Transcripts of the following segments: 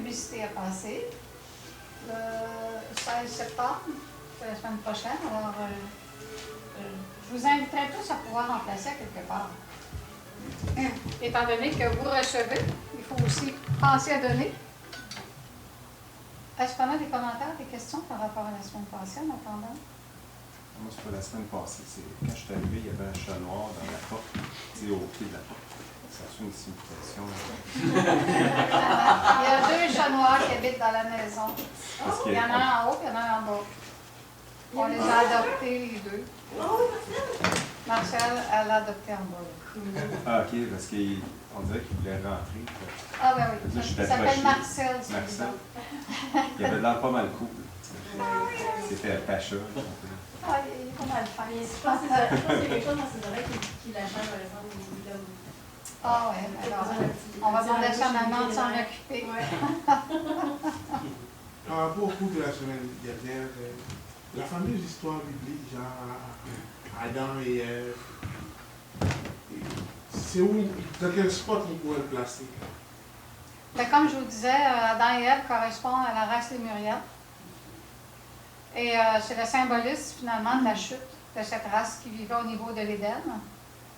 publicité est passée. Le 16 septembre, c'est la semaine prochaine. Alors, je vous inviterai tous à pouvoir en placer quelque part. Étant donné que vous recevez, il faut aussi penser à donner. Est-ce qu'on a des commentaires, des questions par rapport à la semaine passée en attendant? Moi, c'est pas la semaine passée. Quand je suis arrivé, il y avait un chat noir dans la porte, au pied de la porte. Ça fait une signification. Il y a 2 chats noirs qui habitent dans la maison. Il y en a un en haut, il y en a un en bas. On les a adoptés, les 2. Marcel, elle l'a adopté en bas. Ah, ok, parce qu'on dirait qu'il voulait rentrer. Ah, ben oui. Il s'appelle Marcel, Marcel. Il avait l'air pas mal cool. C'était pacheux. Ah, il est pas mal fin. Je pense qu'il y a quelque chose dans ces oreilles qui la change, par exemple, au bout de la bouche. Ah, oui, alors, on va demander à sa maman de s'en occuper. Par rapport au cours de la semaine dernière, la fameuse histoire biblique, genre Adam et Ève, c'est où, dans quel spot on pourrait le placer? Mais comme je vous disais, Adam et Ève correspondent à la race lémurienne. Et c'est le symbolisme finalement de la chute de cette race qui vivait au niveau de l'Éden.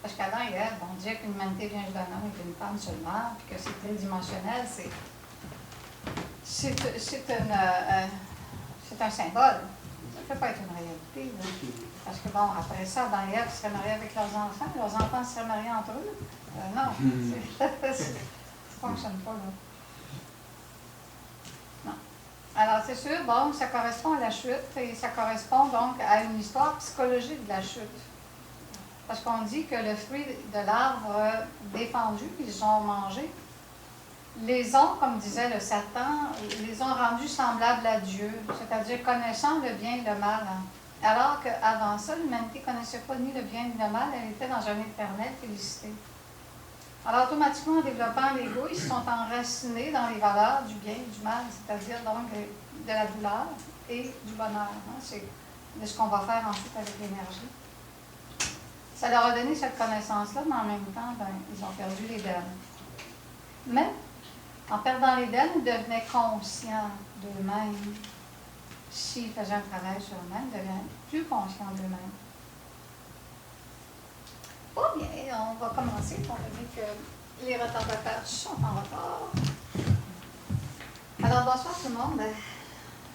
Parce qu'Adam et Ève, on dit que l'humanité vient d'un homme et d'une femme seulement, puis que c'est tridimensionnel, c'est un symbole. Ça ne peut pas être une réalité. Là. Parce que bon, après ça, Adam et Ève seraient mariés avec leurs enfants seraient mariés entre eux. Non, ça ne fonctionne pas là. Non. Alors c'est sûr, bon, ça correspond à la chute et ça correspond donc à une histoire psychologique de la chute. Parce qu'on dit que le fruit de l'arbre défendu qu'ils ont mangé, les ont, comme disait le Satan, les ont rendus semblables à Dieu, c'est-à-dire connaissant le bien et le mal. Alors qu'avant ça, l'humanité ne connaissait pas ni le bien ni le mal, elle était dans une éternelle félicité. Alors automatiquement, en développant l'ego, ils se sont enracinés dans les valeurs du bien et du mal, c'est-à-dire donc de la douleur et du bonheur. C'est de ce qu'on va faire ensuite avec l'énergie. Ça leur a donné cette connaissance-là, mais en même temps, ils ont perdu l'Éden. Mais, en perdant l'Éden, ils devenaient conscients d'eux-mêmes. S'ils faisaient un travail sur eux-mêmes, ils devenaient plus conscients d'eux-mêmes. Oh bien, on va commencer, on a vu que les retardataires sont en retard. Alors, bonsoir tout le monde.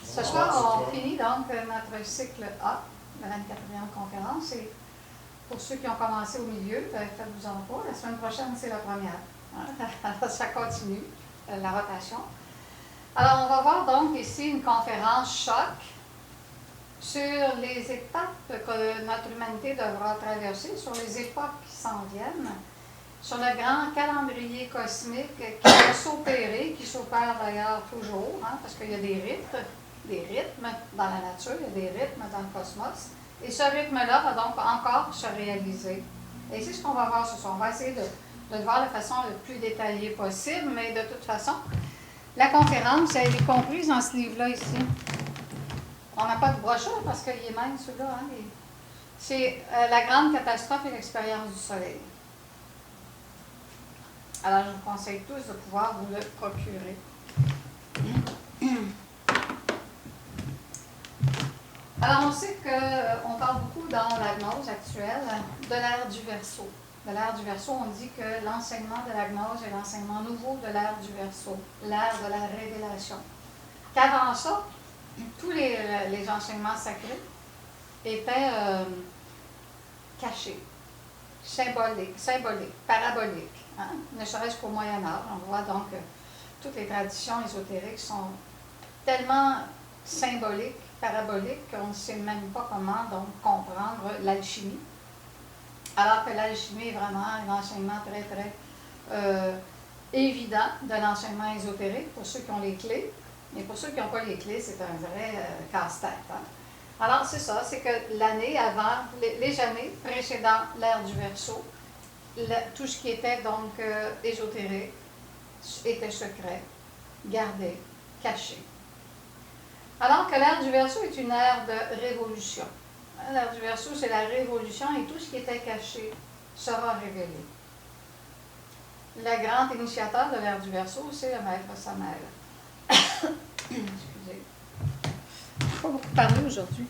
Ce soir, on finit donc notre cycle A, la 24e conférence. Et pour ceux qui ont commencé au milieu, faites-vous-en pas. La semaine prochaine, c'est la première. Hein? Ça continue, la rotation. Alors, on va voir donc ici une conférence choc sur les étapes que notre humanité devra traverser, sur les époques qui s'en viennent, sur le grand calendrier cosmique qui va s'opérer, qui s'opère d'ailleurs toujours, hein, parce qu'il y a des rythmes dans la nature, il y a des rythmes dans le cosmos. Et ce rythme-là va donc encore se réaliser. Et c'est ce qu'on va voir ce soir. On va essayer de le voir de façon le plus détaillée possible, mais de toute façon, la conférence, elle est comprise dans ce livre-là ici. On n'a pas de brochure parce qu'il est même celui-là. Hein, c'est La grande catastrophe et l'expérience du soleil. Alors, je vous conseille tous de pouvoir vous le procurer. Alors, on sait qu'on parle beaucoup dans la gnose actuelle de l'ère du Verseau. De l'ère du Verseau, on dit que l'enseignement de la gnose est l'enseignement nouveau de l'ère du Verseau, l'ère de la révélation. Qu'avant ça, tous les enseignements sacrés étaient cachés, symboliques, paraboliques. Hein? Ne serait-ce qu'au Moyen Âge, on voit donc que toutes les traditions ésotériques sont tellement symboliques, paraboliques, qu'on ne sait même pas comment donc comprendre l'alchimie. Alors que l'alchimie est vraiment un enseignement très, très évident de l'enseignement ésotérique pour ceux qui ont les clés. Mais pour ceux qui n'ont pas les clés, c'est un vrai casse-tête. Hein? Alors, c'est ça, c'est que l'année avant, les années précédant l'ère du Verseau, tout ce qui était donc ésotérique était secret, gardé, caché. Alors que l'ère du Verseau est une ère de révolution. L'ère du Verseau, c'est la révolution et tout ce qui était caché sera révélé. Le grand initiateur de l'ère du Verseau, c'est le maître Samael. Excusez. Je n'ai pas beaucoup parlé aujourd'hui.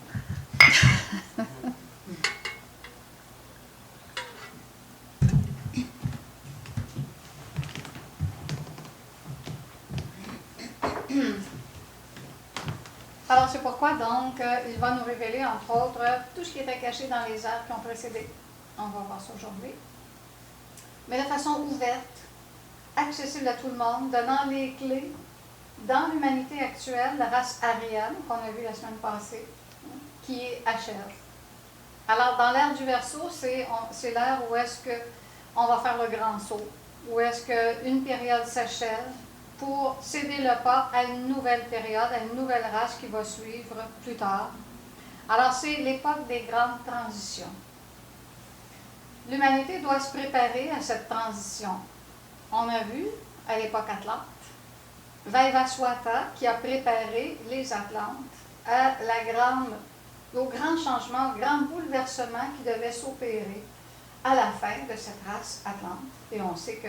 Alors, c'est pourquoi, donc, il va nous révéler, entre autres, tout ce qui était caché dans les ères qui ont précédé. On va voir ça aujourd'hui. Mais de façon ouverte, accessible à tout le monde, donnant les clés dans l'humanité actuelle, la race aryenne, qu'on a vu la semaine passée, qui est achève. Alors, dans l'ère du Verseau, c'est l'ère où est-ce qu'on va faire le grand saut, où est-ce qu'une période s'achève pour céder le pas à une nouvelle période, à une nouvelle race qui va suivre plus tard. Alors, c'est l'époque des grandes transitions. L'humanité doit se préparer à cette transition. On a vu, à l'époque Atlante, Vaivaswata qui a préparé les Atlantes au grand changement, au grand bouleversement qui devait s'opérer à la fin de cette race Atlante. Et on sait que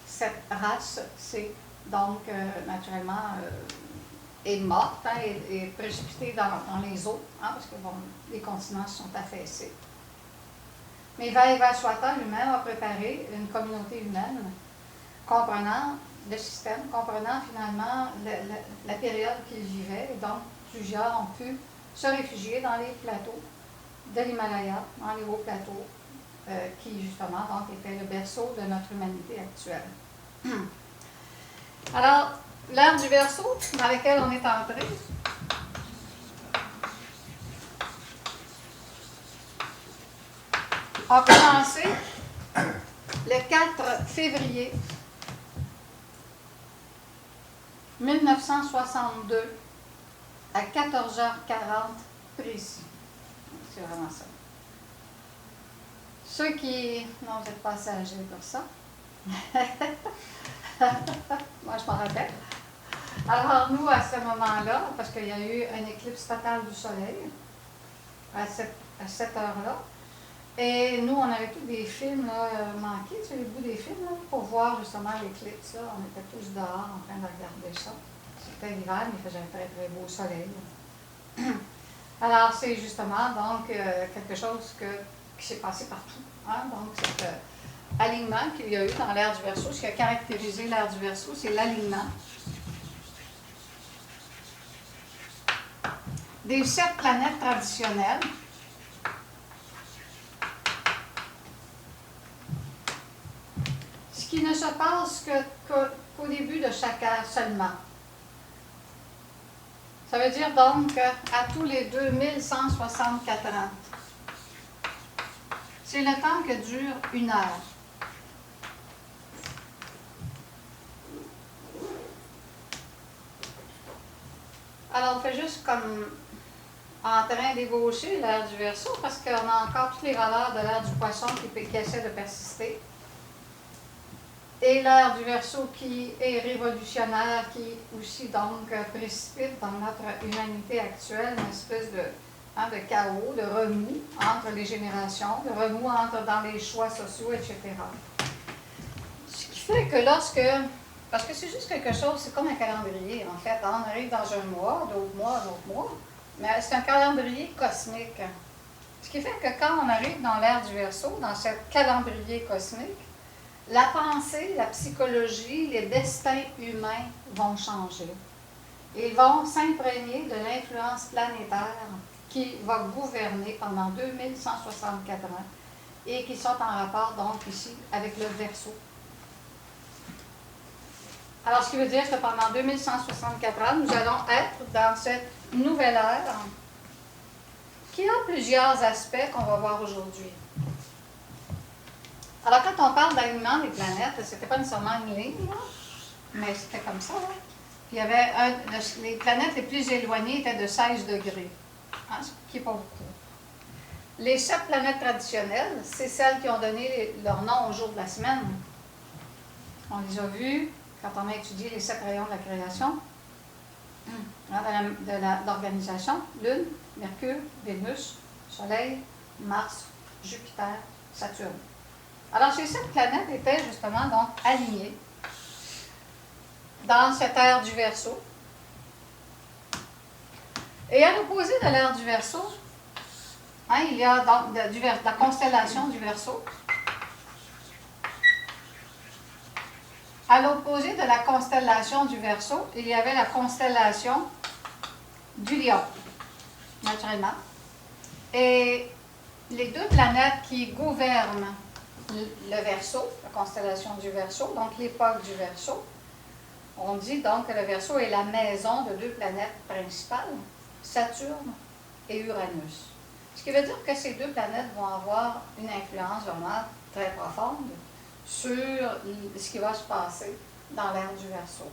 cette race, c'est donc naturellement est morte, hein, est précipitée dans les eaux, hein, parce que bon, les continents se sont affaissés. Mais Vaivaswata lui-même a préparé une communauté humaine comprenant le système, comprenant finalement la période qu'il vivait. Et donc, plusieurs ont pu se réfugier dans les plateaux de l'Himalaya, dans les hauts plateaux, qui justement donc étaient le berceau de notre humanité actuelle. Alors, l'ère du Verseau dans laquelle on est entré, a commencé le 4 février 1962 à 14h40 précis. C'est vraiment ça. Ceux qui... Non, vous n'êtes pas assez âgés pour ça. Moi, je m'en rappelle. Alors, nous, à ce moment-là, parce qu'il y a eu une éclipse totale du soleil à cette heure-là, et nous, on avait tous des films là, manqués, tu sais, les bouts des films, là, pour voir justement l'éclipse. On était tous dehors en train de regarder ça. C'était l'hiver, mais il faisait un très, très beau soleil. Alors, c'est justement donc quelque chose qui s'est passé partout. Hein? Donc, cet alignement qu'il y a eu dans l'ère du Verseau, ce qui a caractérisé l'ère du Verseau, c'est l'alignement des 7 planètes traditionnelles. Ce qui ne se passe qu'au début de chaque ère seulement. Ça veut dire donc à tous les 2164 ans. C'est le temps que dure une heure. Alors, on fait juste comme en train d'ébaucher l'ère du Verseau parce qu'on a encore toutes les valeurs de l'ère du Poisson qui essaient de persister. Et l'ère du Verseau qui est révolutionnaire, qui aussi donc précipite dans notre humanité actuelle une espèce de chaos, de remous entre les générations, de remous dans les choix sociaux, etc. Ce qui fait que parce que c'est juste quelque chose, c'est comme un calendrier en fait, on arrive dans un mois, d'autres mois, mais c'est un calendrier cosmique. Ce qui fait que quand on arrive dans l'ère du Verseau, dans ce calendrier cosmique, la pensée, la psychologie, les destins humains vont changer. Ils vont s'imprégner de l'influence planétaire qui va gouverner pendant 2164 ans et qui sont en rapport donc ici avec le Verseau. Alors, ce qui veut dire que pendant 2164 ans, nous allons être dans cette nouvelle ère qui a plusieurs aspects qu'on va voir aujourd'hui. Alors, quand on parle d'alignement des planètes, c'était pas nécessairement une ligne, là, mais c'était comme ça. Là. Il y avait les planètes les plus éloignées étaient de 16 degrés, hein, ce qui n'est pas beaucoup. Les 7 planètes traditionnelles, c'est celles qui ont donné leur nom au jour de la semaine. On les a vues quand on a étudié les 7 rayons de la création, de l'organisation, Lune, Mercure, Vénus, Soleil, Mars, Jupiter, Saturne. Alors, ces 7 planètes étaient justement donc alignées dans cette ère du Verseau Et à l'opposé de l'ère du Verseau, hein, il y a donc la constellation du Verseau. À l'opposé de la constellation du Verseau, il y avait la constellation du Lion, naturellement. Et les deux planètes qui gouvernent le Verseau, la constellation du Verseau, donc l'époque du Verseau, on dit donc que le Verseau est la maison de deux planètes principales, Saturne et Uranus. Ce qui veut dire que ces deux planètes vont avoir une influence vraiment très profonde sur ce qui va se passer dans l'ère du Verseau.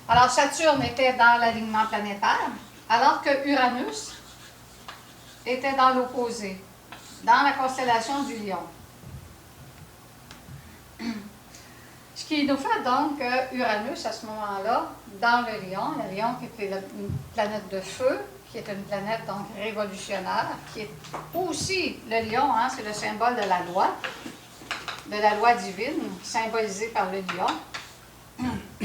Alors, Saturne était dans l'alignement planétaire, alors que Uranus était dans l'opposé, dans la constellation du Lion. Ce qui nous fait donc que Uranus, à ce moment-là, dans le Lion qui était une planète de feu, qui est une planète donc révolutionnaire, qui est aussi le Lion, hein, c'est le symbole de la loi divine, symbolisée par le Lion,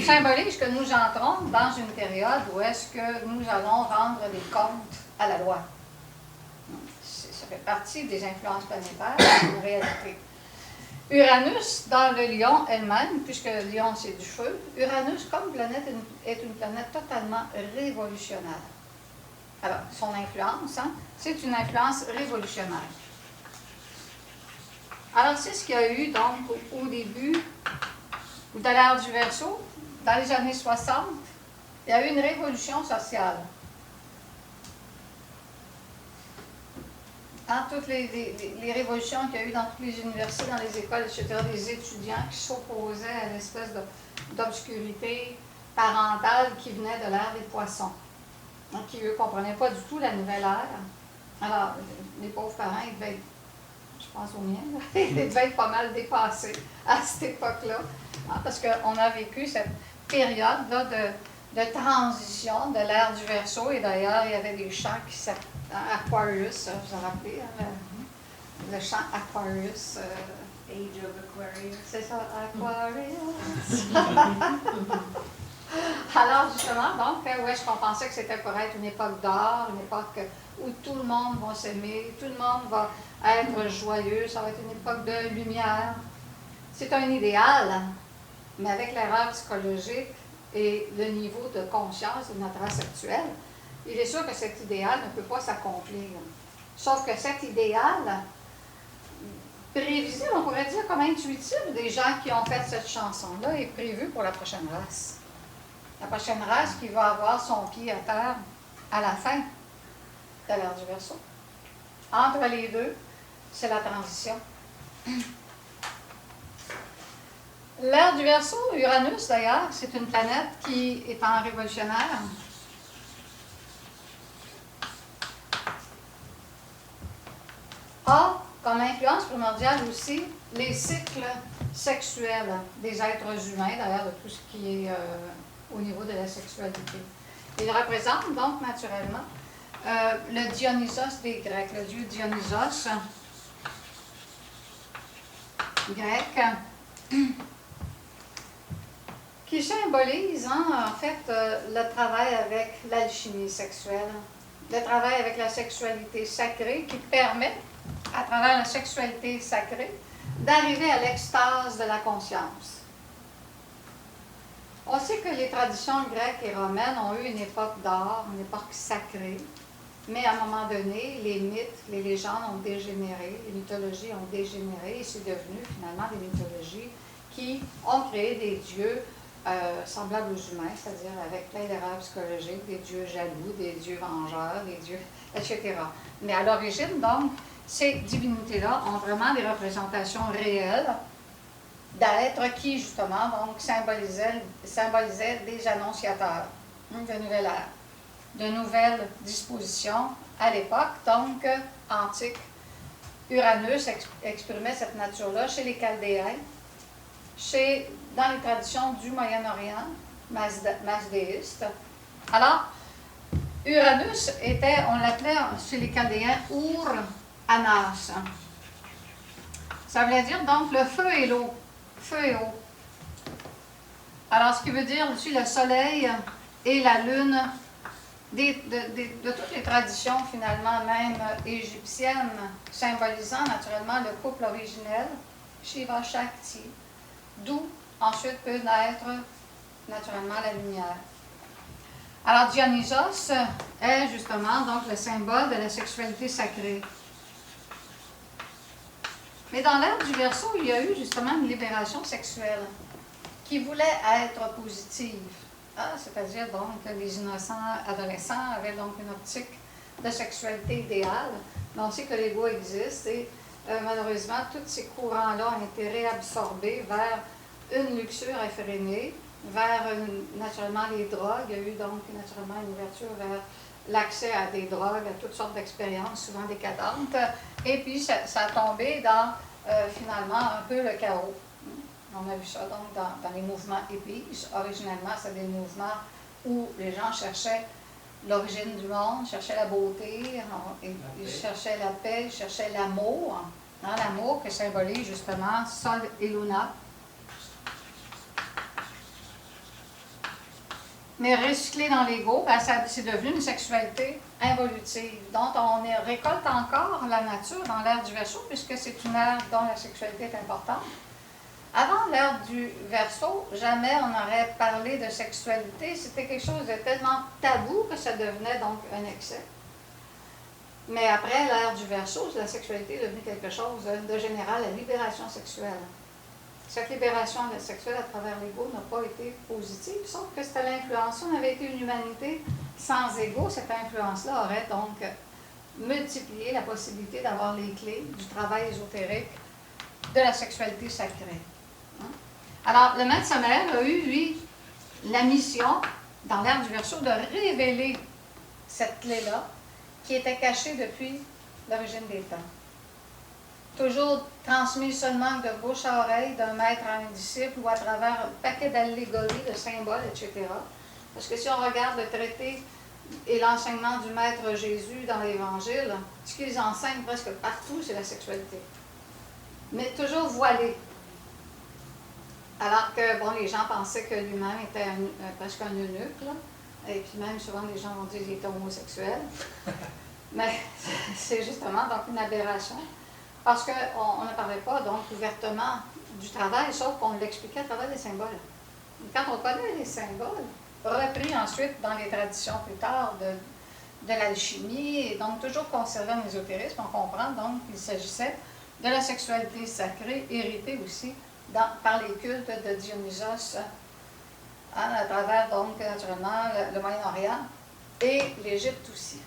symbolise que nous entrons dans une période où est-ce que nous allons rendre des comptes à la loi. Ça fait partie des influences planétaires en réalité. Uranus, dans le Lion elle-même, puisque le Lion c'est du feu, Uranus comme planète est une planète totalement révolutionnaire. Alors, son influence, hein, c'est une influence révolutionnaire. Alors, c'est ce qu'il y a eu donc au début de l'ère du Verseau, dans les années 60, il y a eu une révolution sociale. Hein, toutes les révolutions qu'il y a eu dans toutes les universités, dans les écoles, etc., des étudiants qui s'opposaient à l'espèce d'obscurité parentale qui venait de l'ère des poissons. Donc, qui, eux, ne comprenaient pas du tout la nouvelle ère. Alors, les pauvres parents, ils devaient être, je pense au mien, là, ils devaient être pas mal dépassés à cette époque-là, hein, parce qu'on a vécu cette période-là de transition de l'ère du Verseau, et d'ailleurs, il y avait des chants qui s'appelaient Aquarius, vous vous rappelez, hein, le chant Aquarius. Age of Aquarius. C'est ça, Aquarius. Alors, justement, donc, où est-ce qu'on pensait que c'était pour être une époque d'or, une époque où tout le monde va s'aimer, tout le monde va être joyeux, ça va être une époque de lumière. C'est un idéal, mais avec l'erreur psychologique et le niveau de conscience de notre race actuelle, il est sûr que cet idéal ne peut pas s'accomplir. Sauf que cet idéal, prévisible, on pourrait dire comme intuitif des gens qui ont fait cette chanson-là, est prévu pour la prochaine race. La prochaine race qui va avoir son pied à terre à la fin de l'ère du Verseau. Entre les deux, c'est la transition. L'ère du Verseau, Uranus d'ailleurs, c'est une planète qui est en révolutionnaire. A comme influence primordiale aussi les cycles sexuels des êtres humains, d'ailleurs de tout ce qui est au niveau de la sexualité. Il représente donc naturellement le Dionysos des Grecs, le dieu Dionysos grec, qui symbolise en fait le travail avec l'alchimie sexuelle, le travail avec la sexualité sacrée qui permet, à travers la sexualité sacrée, d'arriver à l'extase de la conscience. On sait que les traditions grecques et romaines ont eu une époque d'or, une époque sacrée, mais à un moment donné, les mythes, les légendes ont dégénéré, les mythologies ont dégénéré, et c'est devenu finalement des mythologies qui ont créé des dieux semblables aux humains, c'est-à-dire avec plein d'erreurs psychologiques, des dieux jaloux, des dieux vengeurs, des dieux, etc. Mais à l'origine, donc, ces divinités-là ont vraiment des représentations réelles d'êtres qui, justement, donc, symbolisaient des annonciateurs de nouvelle ère, de nouvelles dispositions à l'époque, donc antique. Uranus exprimait cette nature-là chez les Chaldéens, dans les traditions du Moyen-Orient, masdéiste. Alors, Uranus était, on l'appelait chez les Chaldéens, Ur-Anas. Ça voulait dire donc le feu et l'eau. Feu et eau. Alors, ce qui veut dire aussi le soleil et la lune de toutes les traditions finalement, même égyptiennes, symbolisant naturellement le couple originel, Shiva Shakti, d'où ensuite peut naître naturellement la lumière. Alors Dionysos est justement donc le symbole de la sexualité sacrée. Mais dans l'ère du Verseau, il y a eu justement une libération sexuelle qui voulait être positive. C'est-à-dire donc que les innocents adolescents avaient donc une optique de sexualité idéale, mais on sait que l'ego existe et malheureusement tous ces courants-là ont été réabsorbés vers une luxure effrénée, vers naturellement les drogues. Il y a eu donc naturellement une ouverture vers l'accès à des drogues, à toutes sortes d'expériences, souvent décadentes, et puis ça a tombé dans finalement un peu le chaos. On a vu ça donc dans les mouvements hippies. Originellement, c'est des mouvements où les gens cherchaient l'origine du monde, cherchaient la beauté, ils cherchaient la paix, ils cherchaient l'amour. L'amour que symbolise justement Sol et Luna. Mais recyclé dans l'ego, c'est devenu une sexualité involutive, dont on récolte encore la nature dans l'ère du Verseau, puisque c'est une ère dont la sexualité est importante. Avant l'ère du Verseau, jamais on n'aurait parlé de sexualité. C'était quelque chose de tellement tabou que ça devenait donc un excès. Mais après l'ère du Verseau, la sexualité est devenue quelque chose de général, la libération sexuelle. Cette libération sexuelle à travers l'ego n'a pas été positive, sauf que c'était l'influence. Si on avait été une humanité sans ego, cette influence-là aurait donc multiplié la possibilité d'avoir les clés du travail ésotérique de la sexualité sacrée. Alors, le maître Samael a eu, lui, la mission, dans l'ère du Verseau, de révéler cette clé-là, qui était cachée depuis l'origine des temps. Toujours transmise seulement de bouche à oreille, d'un maître à un disciple, ou à travers un paquet d'allégories, de symboles, etc. Parce que si on regarde le traité et l'enseignement du maître Jésus dans l'Évangile, ce qu'ils enseignent presque partout, c'est la sexualité. Mais toujours voilée. Alors que, bon, les gens pensaient que lui-même était presque un eunuque, là. Et puis même, souvent, les gens vont dire qu'il était homosexuel. Mais c'est justement donc une aberration. Parce qu'on ne parlait pas donc ouvertement du travail, sauf qu'on l'expliquait à travers les symboles. Et quand on connaît les symboles, repris ensuite dans les traditions plus tard de l'alchimie, et donc toujours conservé en ésotérisme, on comprend donc qu'il s'agissait de la sexualité sacrée, héritée aussi par les cultes de Dionysos, à travers donc naturellement le Moyen-Orient et l'Égypte aussi.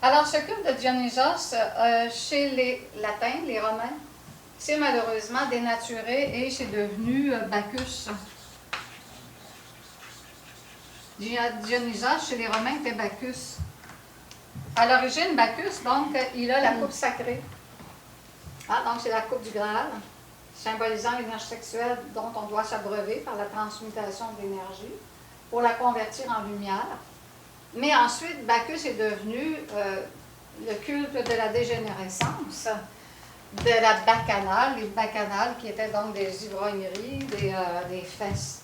Alors, ce culte de Dionysos, chez les Latins, les Romains, c'est malheureusement dénaturé et c'est devenu Bacchus. Dionysos, chez les Romains, était Bacchus. À l'origine, Bacchus, donc, il a la coupe sacrée. Donc, c'est la coupe du Graal, symbolisant l'énergie sexuelle dont on doit s'abreuver par la transmutation de l'énergie pour la convertir en lumière. Mais ensuite, Bacchus est devenu le culte de la dégénérescence, de la bacchanale, les bacchanales qui étaient donc des ivrogneries,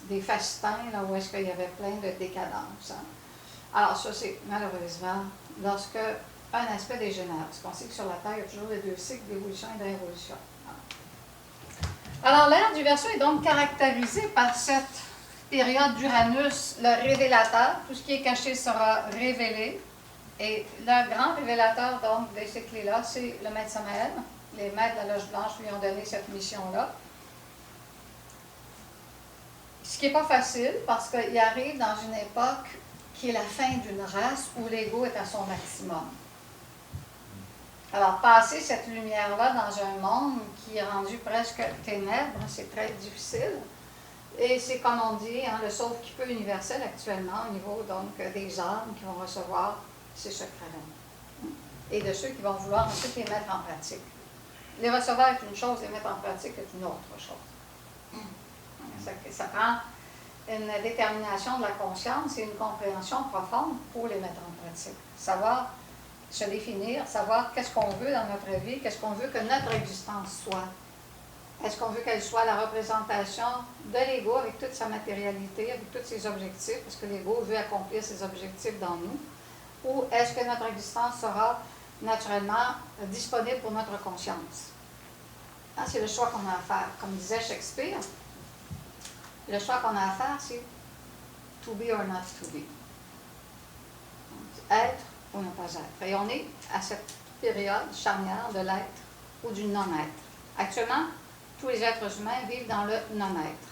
des festins, là où est-ce qu'il y avait plein de décadence. Alors ça, c'est malheureusement lorsque un aspect dégénère, parce qu'on sait que sur la Terre, il y a toujours les deux cycles d'évolution et de révolution. Alors l'ère du Verseau est donc caractérisée par cette période d'Uranus, le révélateur. Tout ce qui est caché sera révélé. Et le grand révélateur donc de ces clés-là, c'est le maître Samael. Les maîtres de la Loge Blanche lui ont donné cette mission-là. Ce qui n'est pas facile, parce qu'il arrive dans une époque qui est la fin d'une race où l'ego est à son maximum. Alors, passer cette lumière-là dans un monde qui est rendu presque ténèbres, c'est très difficile. Et c'est comme on dit, le sauve-qui-peut universel actuellement au niveau donc, des âmes qui vont recevoir ces secrets-là. Et de ceux qui vont vouloir ensuite les mettre en pratique. Les recevoir est une chose, les mettre en pratique est une autre chose. Ça prend une détermination de la conscience et une compréhension profonde pour les mettre en pratique. Savoir se définir, savoir qu'est-ce qu'on veut dans notre vie, qu'est-ce qu'on veut que notre existence soit. Est-ce qu'on veut qu'elle soit la représentation de l'ego avec toute sa matérialité, avec tous ses objectifs, parce que l'ego veut accomplir ses objectifs dans nous, ou est-ce que notre existence sera naturellement disponible pour notre conscience? Hein, c'est le choix qu'on a à faire. Comme disait Shakespeare, le choix qu'on a à faire, c'est to be or not to be. Être ou ne pas être. Et on est à cette période charnière de l'être ou du non-être. Actuellement, tous les êtres humains vivent dans le non-être.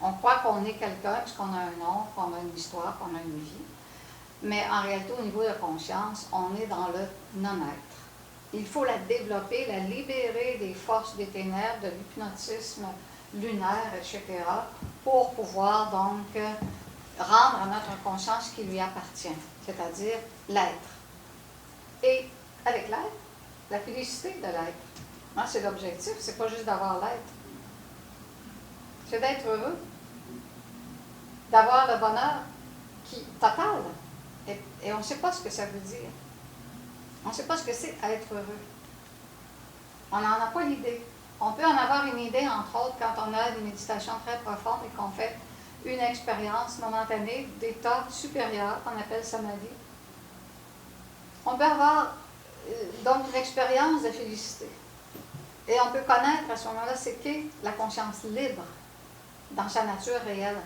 On croit qu'on est quelqu'un parce qu'on a un nom, qu'on a une histoire, qu'on a une vie. Mais en réalité, au niveau de conscience, on est dans le non-être. Il faut la développer, la libérer des forces des ténèbres, de l'hypnotisme lunaire, etc., pour pouvoir donc rendre à notre conscience ce qui lui appartient, c'est-à-dire l'être. Et avec l'être, la félicité de l'être. Hein, c'est l'objectif, c'est pas juste d'avoir l'être. C'est d'être heureux, d'avoir le bonheur total. Et on ne sait pas ce que ça veut dire. On ne sait pas ce que c'est être heureux. On n'en a pas l'idée. On peut en avoir une idée, entre autres, quand on a une méditation très profonde et qu'on fait une expérience momentanée d'état supérieur, qu'on appelle samadhi. On peut avoir donc une expérience de félicité. Et on peut connaître à ce moment-là ce qu'est la conscience libre dans sa nature réelle.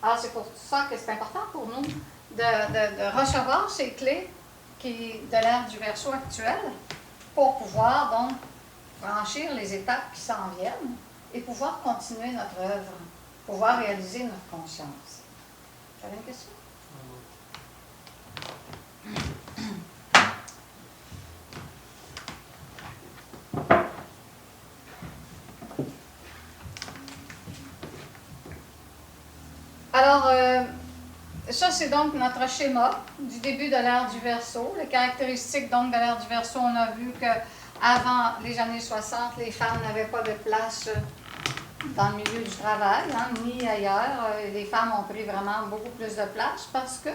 Alors c'est pour ça que c'est important pour nous de recevoir ces clés de l'ère du Verseau actuel pour pouvoir donc franchir les étapes qui s'en viennent et pouvoir continuer notre œuvre, pouvoir réaliser notre conscience. Vous avez une question? Alors, ça c'est donc notre schéma du début de l'ère du Verseau. Les caractéristiques donc de l'ère du Verseau, on a vu qu'avant les années 60, les femmes n'avaient pas de place dans le milieu du travail, hein, ni ailleurs. Les femmes ont pris vraiment beaucoup plus de place parce que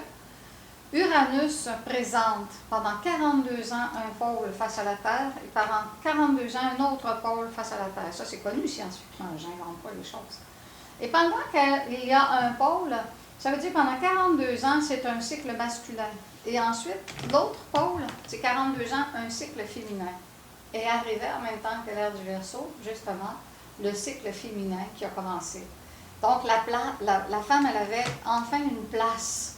Uranus présente pendant 42 ans un pôle face à la Terre et pendant 42 ans un autre pôle face à la Terre. Ça c'est connu scientifiquement, je n'invente pas les choses. Et pendant qu'il y a un pôle, ça veut dire pendant 42 ans, c'est un cycle masculin. Et ensuite, l'autre pôle, c'est 42 ans, un cycle féminin. Et arrivé en même temps que l'ère du Verseau, justement, le cycle féminin qui a commencé. Donc, la femme, elle avait enfin une place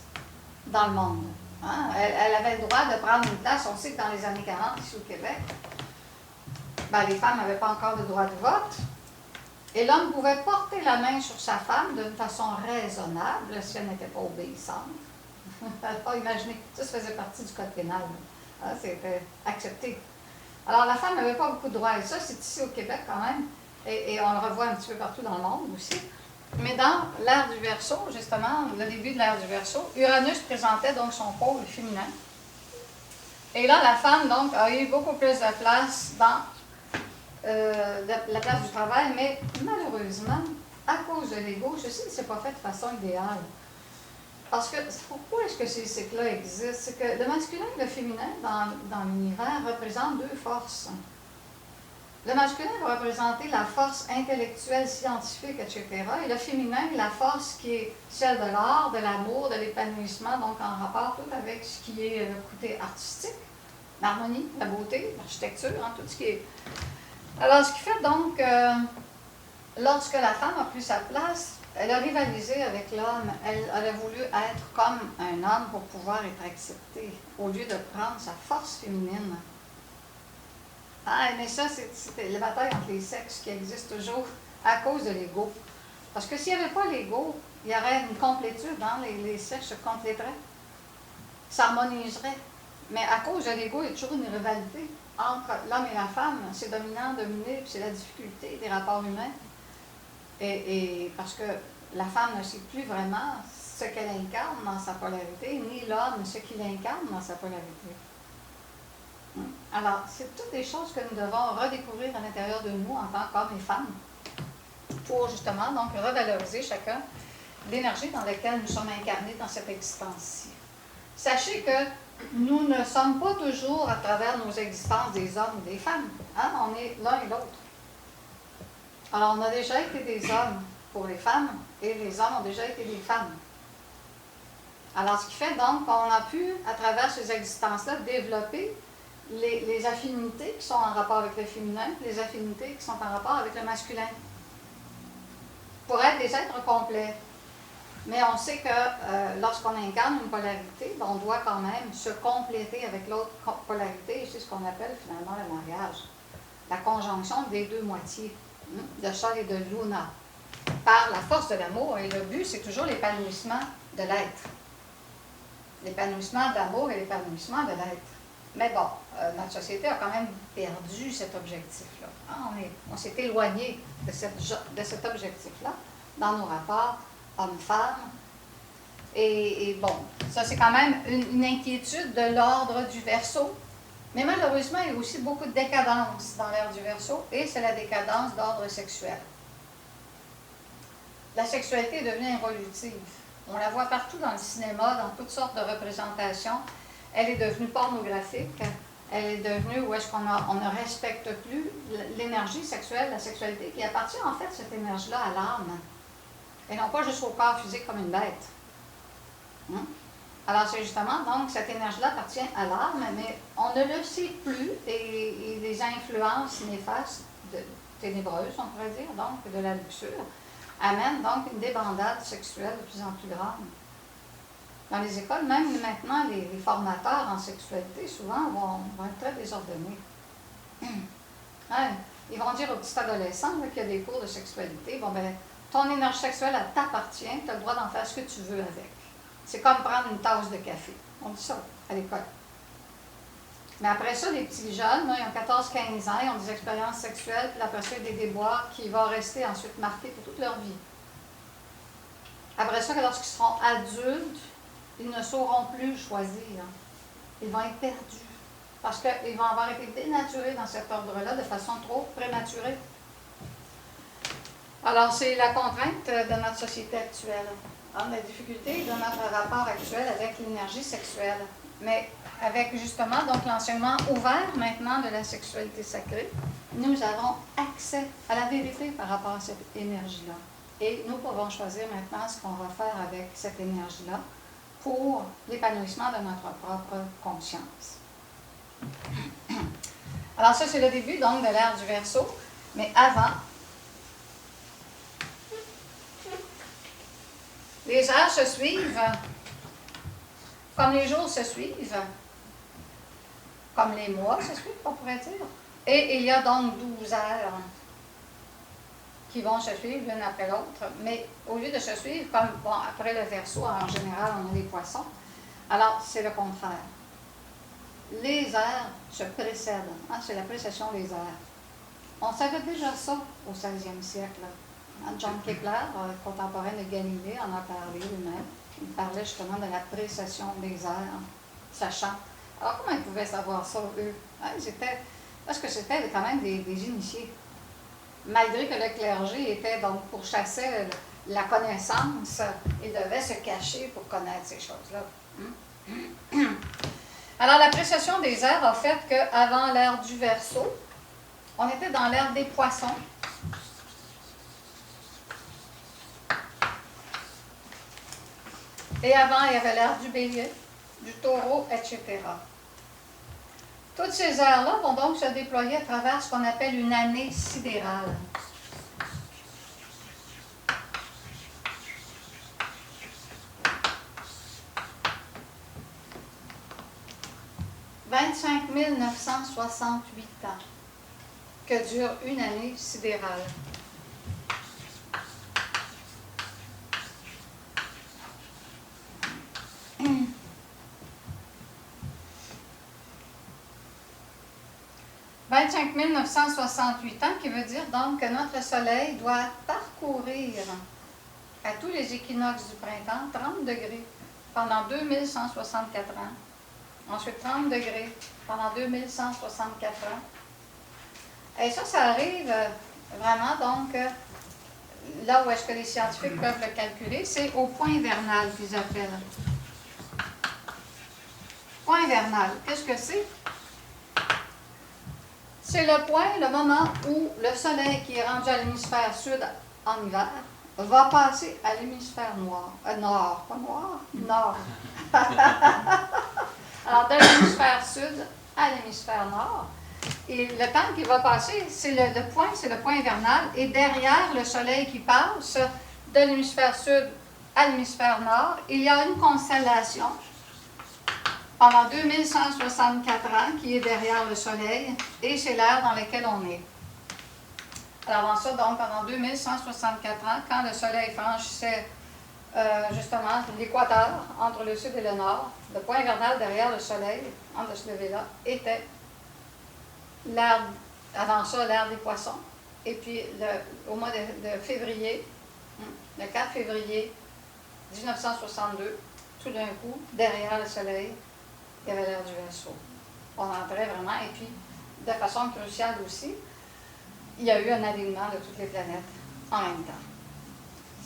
dans le monde. Hein? Elle avait le droit de prendre une place. On sait que dans les années 40, ici au Québec, ben, les femmes n'avaient pas encore de droit de vote. Et l'homme pouvait porter la main sur sa femme d'une façon raisonnable si elle n'était pas obéissante. Alors, imaginez, ça faisait partie du code pénal. Hein, c'était accepté. Alors, la femme n'avait pas beaucoup de droits. Et ça, c'est ici au Québec quand même. Et on le revoit un petit peu partout dans le monde aussi. Mais dans l'ère du Verseau, justement, le début de l'ère du Verseau, Uranus présentait donc son pôle féminin. Et là, la femme, donc, a eu beaucoup plus de place dans la place du travail, mais malheureusement, à cause de l'ego, je sais que ce n'est pas fait de façon idéale. Parce que, pourquoi est-ce que ces cycles-là existent? C'est que le masculin et le féminin dans l'univers représentent deux forces. Le masculin va représenter la force intellectuelle, scientifique, etc. Et le féminin, la force qui est celle de l'art, de l'amour, de l'épanouissement, donc en rapport tout avec ce qui est le côté artistique, l'harmonie, la beauté, l'architecture, hein, tout ce qui est... Alors, ce qui fait donc, lorsque la femme a pris sa place, elle a rivalisé avec l'homme. Elle a voulu être comme un homme pour pouvoir être acceptée, au lieu de prendre sa force féminine. Ah, mais ça, c'est la bataille entre les sexes qui existe toujours à cause de l'ego. Parce que s'il n'y avait pas l'ego, il y aurait une complétude, hein? Les sexes se compléteraient, s'harmoniseraient. Mais à cause de l'ego, il y a toujours une rivalité entre l'homme et la femme. C'est dominant, dominé, puis c'est la difficulté des rapports humains. Et parce que la femme ne sait plus vraiment ce qu'elle incarne dans sa polarité, ni l'homme ce qu'il incarne dans sa polarité. Alors, c'est toutes des choses que nous devons redécouvrir à l'intérieur de nous en tant qu'hommes et femmes, pour justement donc revaloriser chacun l'énergie dans laquelle nous sommes incarnés dans cette existence-ci. Sachez que nous ne sommes pas toujours à travers nos existences des hommes ou des femmes. Hein? On est l'un et l'autre. Alors, on a déjà été des hommes pour les femmes, et les hommes ont déjà été des femmes. Alors, ce qui fait donc qu'on a pu, à travers ces existences-là, développer les affinités qui sont en rapport avec le féminin, les affinités qui sont en rapport avec le masculin, pour être des êtres complets. Mais on sait que lorsqu'on incarne une polarité, on doit quand même se compléter avec l'autre polarité, et c'est ce qu'on appelle finalement le mariage. La conjonction des deux moitiés, de Sol et de Luna, par la force de l'amour. Et le but, c'est toujours l'épanouissement de l'être. L'épanouissement d'amour et l'épanouissement de l'être. Mais bon, notre société a quand même perdu cet objectif-là. On s'est éloigné de cet objectif-là dans nos rapports hommes-femmes. Et bon, ça c'est quand même une inquiétude de l'ordre du Verseau. Mais malheureusement, il y a aussi beaucoup de décadence dans l'ère du Verseau, et c'est la décadence d'ordre sexuel. La sexualité est devenue involutive. On la voit partout dans le cinéma, dans toutes sortes de représentations. Elle est devenue pornographique. Elle est devenue où est-ce qu'on ne respecte plus l'énergie sexuelle, la sexualité, qui appartient en fait, cette énergie-là, à l'âme. Et non pas juste au corps physique comme une bête. Alors c'est justement, donc, cette énergie-là appartient à l'âme, mais on ne le sait plus, et les influences néfastes, ténébreuses, on pourrait dire, donc, de la luxure, amènent donc une débandade sexuelle de plus en plus grande. Dans les écoles, même maintenant, les formateurs en sexualité, souvent, vont être très désordonnés. Ils vont dire aux petits adolescents qu'il y a des cours de sexualité. Bon, ben, ton énergie sexuelle, elle t'appartient, tu as le droit d'en faire ce que tu veux avec. C'est comme prendre une tasse de café. On dit ça à l'école. Mais après ça, les petits jeunes, là, ils ont 14-15 ans, ils ont des expériences sexuelles, puis après ça, il y a des déboires qui vont rester ensuite marqués pour toute leur vie. Après ça, lorsqu'ils seront adultes, ils ne sauront plus choisir. Ils vont être perdus. Parce qu'ils vont avoir été dénaturés dans cet ordre-là de façon trop prématurée. Alors, c'est la contrainte de notre société actuelle. La difficulté de notre rapport actuel avec l'énergie sexuelle. Mais avec justement donc l'enseignement ouvert maintenant de la sexualité sacrée, nous avons accès à la vérité par rapport à cette énergie-là. Et nous pouvons choisir maintenant ce qu'on va faire avec cette énergie-là pour l'épanouissement de notre propre conscience. Alors ça, c'est le début donc de l'ère du Verseau, mais avant, les heures se suivent comme les jours se suivent, comme les mois se suivent, on pourrait dire. Et il y a donc 12 heures qui vont se suivre l'une après l'autre. Mais au lieu de se suivre, comme bon, après le Verseau, en général, on a les poissons, alors c'est le contraire. Les heures se précèdent. C'est la précession des heures. On savait déjà ça au 16e siècle. John Kepler, contemporain de Galilée, en a parlé lui-même. Il parlait justement de la précession des heures, sachant. Alors, comment ils pouvaient savoir ça, eux? Parce que c'était quand même des initiés. Malgré que le clergé était donc pourchassait la connaissance, il devait se cacher pour connaître ces choses-là. Alors, la précession des heures a fait qu'avant l'ère du Verseau, on était dans l'ère des poissons. Et avant, il y avait l'ère du Bélier, du Taureau, etc. Toutes ces heures-là vont donc se déployer à travers ce qu'on appelle une année sidérale. « 25 968 ans que dure une année sidérale. » « 25 968 ans, qui veut dire donc que notre Soleil doit parcourir à tous les équinoxes du printemps 30 degrés pendant 2164 ans. Ensuite 30 degrés pendant 2164 ans. Et ça arrive vraiment donc, là où est-ce que les scientifiques peuvent le calculer, c'est au point vernal qu'ils appellent. Point vernal, qu'est-ce que c'est? c'est le point, le moment où le Soleil qui est rendu à l'hémisphère sud en hiver va passer à l'hémisphère nord, pas noir, nord. Alors, de l'hémisphère sud à l'hémisphère nord. Et le temps qui va passer, c'est le point hivernal. Et derrière le Soleil qui passe de l'hémisphère sud à l'hémisphère nord, il y a une constellation pendant 2164 ans qui est derrière le Soleil, et c'est l'ère dans laquelle on est. Alors, avant ça, donc, pendant 2164 ans, quand le Soleil franchissait justement l'équateur entre le sud et le nord, le point hivernal derrière le Soleil, entre ce lever-là, était l'ère, avant ça, l'ère des poissons. Et puis, au mois de février, le 4 février 1962, tout d'un coup, derrière le Soleil, il y avait l'ère du Verseau. On entrait vraiment, et puis, de façon cruciale aussi, il y a eu un alignement de toutes les planètes en même temps.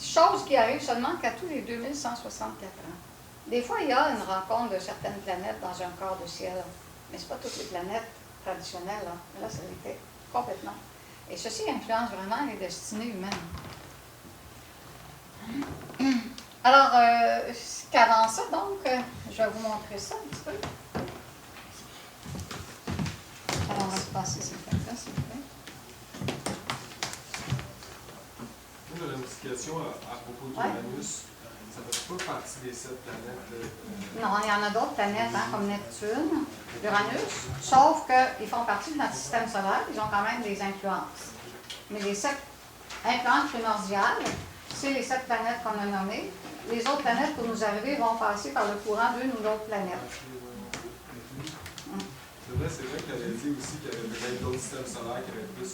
Chose qui arrive seulement qu'à tous les 2164 ans. Des fois, il y a une rencontre de certaines planètes dans un corps de ciel, mais ce n'est pas toutes les planètes traditionnelles. Là, ça l'était complètement. Et ceci influence vraiment les destinées humaines. Alors, qu'avant ça, donc, je vais vous montrer ça un petit peu. Alors, on va se passer ces feuilles-là, s'il vous plaît. J'aurais une petite question à propos d'Uranus. Ça ne fait pas partie des 7 planètes? Non, il y en a d'autres planètes, comme Neptune, Uranus, sauf qu'ils font partie de notre système solaire, ils ont quand même des influences. Mais les 7 influences primordiales, c'est les 7 planètes qu'on a nommées. Les autres planètes, pour nous arriver, vont passer par le courant d'une ou l'autre planète. C'est vrai qu'elle a dit aussi qu'il y avait peut-être d'autres systèmes solaires qui avaient plus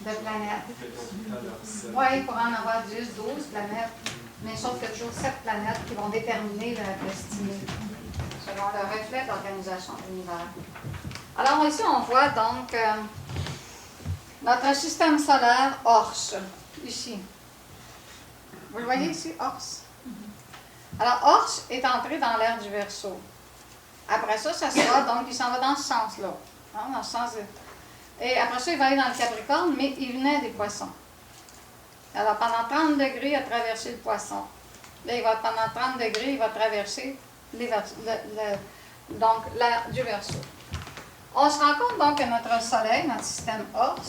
De planètes. de... Oui, il pourrait en avoir 10, 12 planètes. Mais sauf qu'il y a toujours 7 planètes qui vont déterminer la destinée, selon le reflet d'organisation de l'univers. Alors ici, on voit donc notre système solaire Ors, ici. Vous le voyez ici, Ors? Alors, Ors est entré dans l'ère du Verseau. Après ça, ça sera, donc, il s'en va dans ce sens-là. Hein, dans ce sens et après ça, il va aller dans le Capricorne, mais il venait des Poissons. Alors, pendant 30 degrés, il a traversé le Poisson. Là, pendant 30 degrés, il va traverser donc l'ère du Verseau. On se rend compte donc que notre Soleil, notre système Ors,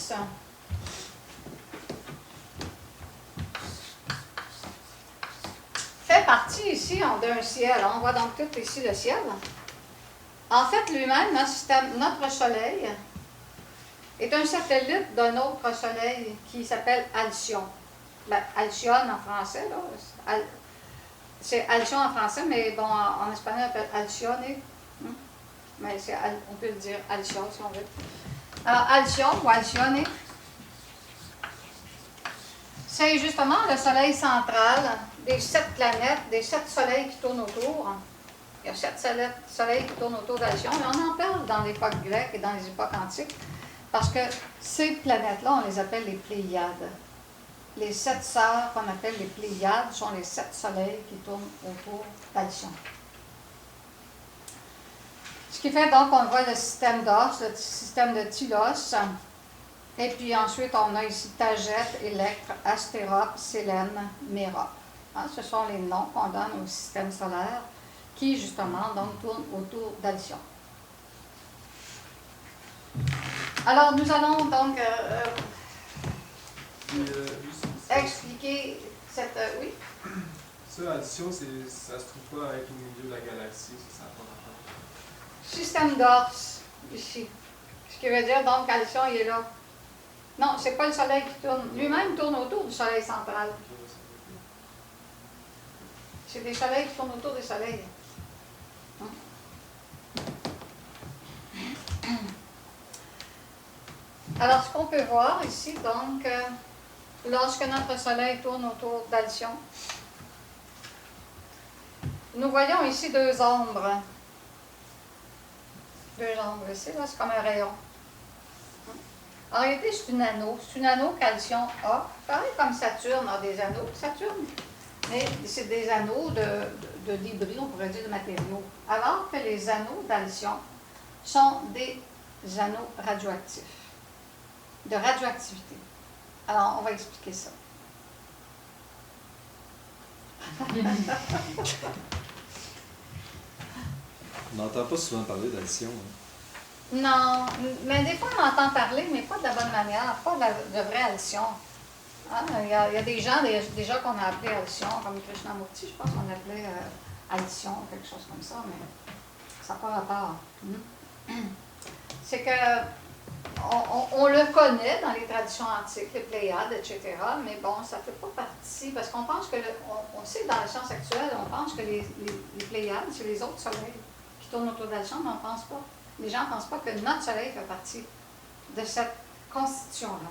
fait partie ici d'un ciel. On voit donc tout ici le ciel. En fait, lui-même, notre Soleil, est un satellite d'un autre Soleil qui s'appelle Alcyon. Ben, Alcyone en français, là. C'est Alcyon en français, mais bon, en espagnol, on appelle Alcyone. Mais on peut le dire Alcyon si on veut. Alors, Alcyon ou Alcyone, c'est justement le Soleil central des 7 planètes, des 7 soleils qui tournent autour. Il y a 7 soleils qui tournent autour d'Alcyon, mais on en parle dans l'époque grecque et dans les époques antiques, parce que ces planètes-là, on les appelle les Pléiades. Les 7 sœurs qu'on appelle les Pléiades sont les 7 soleils qui tournent autour d'Alcyon. Ce qui fait donc qu'on voit le système d'Ors, le système de Tylos, et puis ensuite on a ici Taget, Électre, Astérope, Sélène, Mérope. Hein, ce sont les noms qu'on donne au système solaire qui justement donc tourne autour d'Alcyon. Alors nous allons donc expliquer cette... oui? Ça, Alcyon, ça se trouve pas avec le milieu de la galaxie, ça n'a pas rapport. Système d'Ors, ici. Ce qui veut dire donc qu'Alcyon, il est là. Non, c'est pas le Soleil qui tourne. Lui-même tourne autour du Soleil central. C'est des soleils qui tournent autour des soleils. Alors, ce qu'on peut voir ici, donc, lorsque notre Soleil tourne autour d'Alcyon, nous voyons ici 2 ombres. 2 ombres ici, là, c'est comme un rayon. En réalité, c'est un anneau. C'est un anneau qu'Alcyon a. Pareil comme Saturne a des anneaux. Saturne, mais c'est des anneaux de débris, on pourrait dire, de matériaux. Alors que les anneaux d'Alcyon sont des anneaux radioactifs, de radioactivité. Alors, on va expliquer ça. On n'entend pas souvent parler d'addition. Hein. Non, mais des fois on entend parler, mais pas de la bonne manière, pas de vraie addition. Hein? Il y a des gens déjà qu'on a appelé addition, comme Krishnamurti, je pense qu'on appelait addition, quelque chose comme ça, mais ça n'a pas rapport. C'est que on le connaît dans les traditions antiques, les Pléiades, etc., mais bon, ça ne fait pas partie, parce qu'on pense que, on sait que dans la science actuelle, on pense que les Pléiades, c'est les autres soleils qui tournent autour de la Chambre, mais on ne pense pas. Les gens ne pensent pas que notre soleil fait partie de cette constitution-là.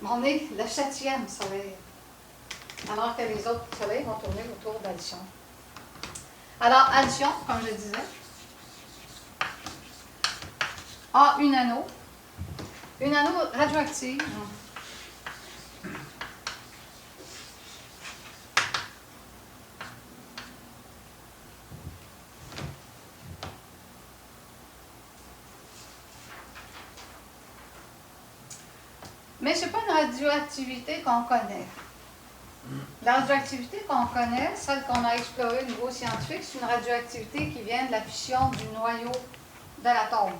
On est le 7e soleil, alors que les autres soleils vont tourner autour d'addition. Alors, addition, comme je disais, a une anneau radioactive. Mais ce n'est pas une radioactivité qu'on connaît. La radioactivité qu'on connaît, celle qu'on a explorée au niveau scientifique, c'est une radioactivité qui vient de la fission du noyau de l'atome.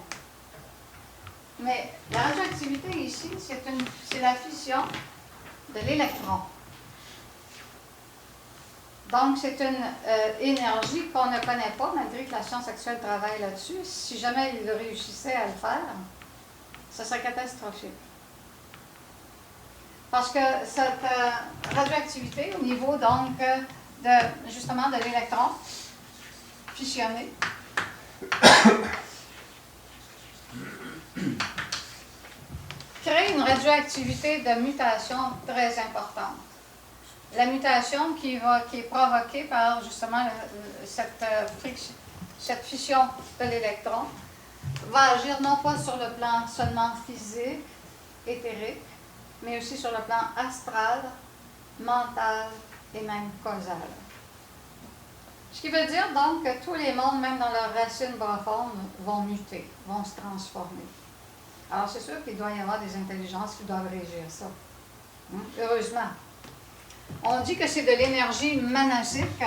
Mais la radioactivité ici, c'est la fission de l'électron. Donc, c'est une énergie qu'on ne connaît pas, malgré que la science actuelle travaille là-dessus. Si jamais il réussissait à le faire, ce serait catastrophique. Parce que cette radioactivité, au niveau donc justement de l'électron fissionné, crée une radioactivité de mutation très importante. La mutation qui est provoquée par justement cette fission de l'électron va agir non pas sur le plan seulement physique, éthérique, mais aussi sur le plan astral, mental et même causal. Ce qui veut dire donc que tous les mondes, même dans leurs racines profondes, vont muter, vont se transformer. Alors c'est sûr qu'il doit y avoir des intelligences qui doivent régir ça. Heureusement. On dit que c'est de l'énergie manasique.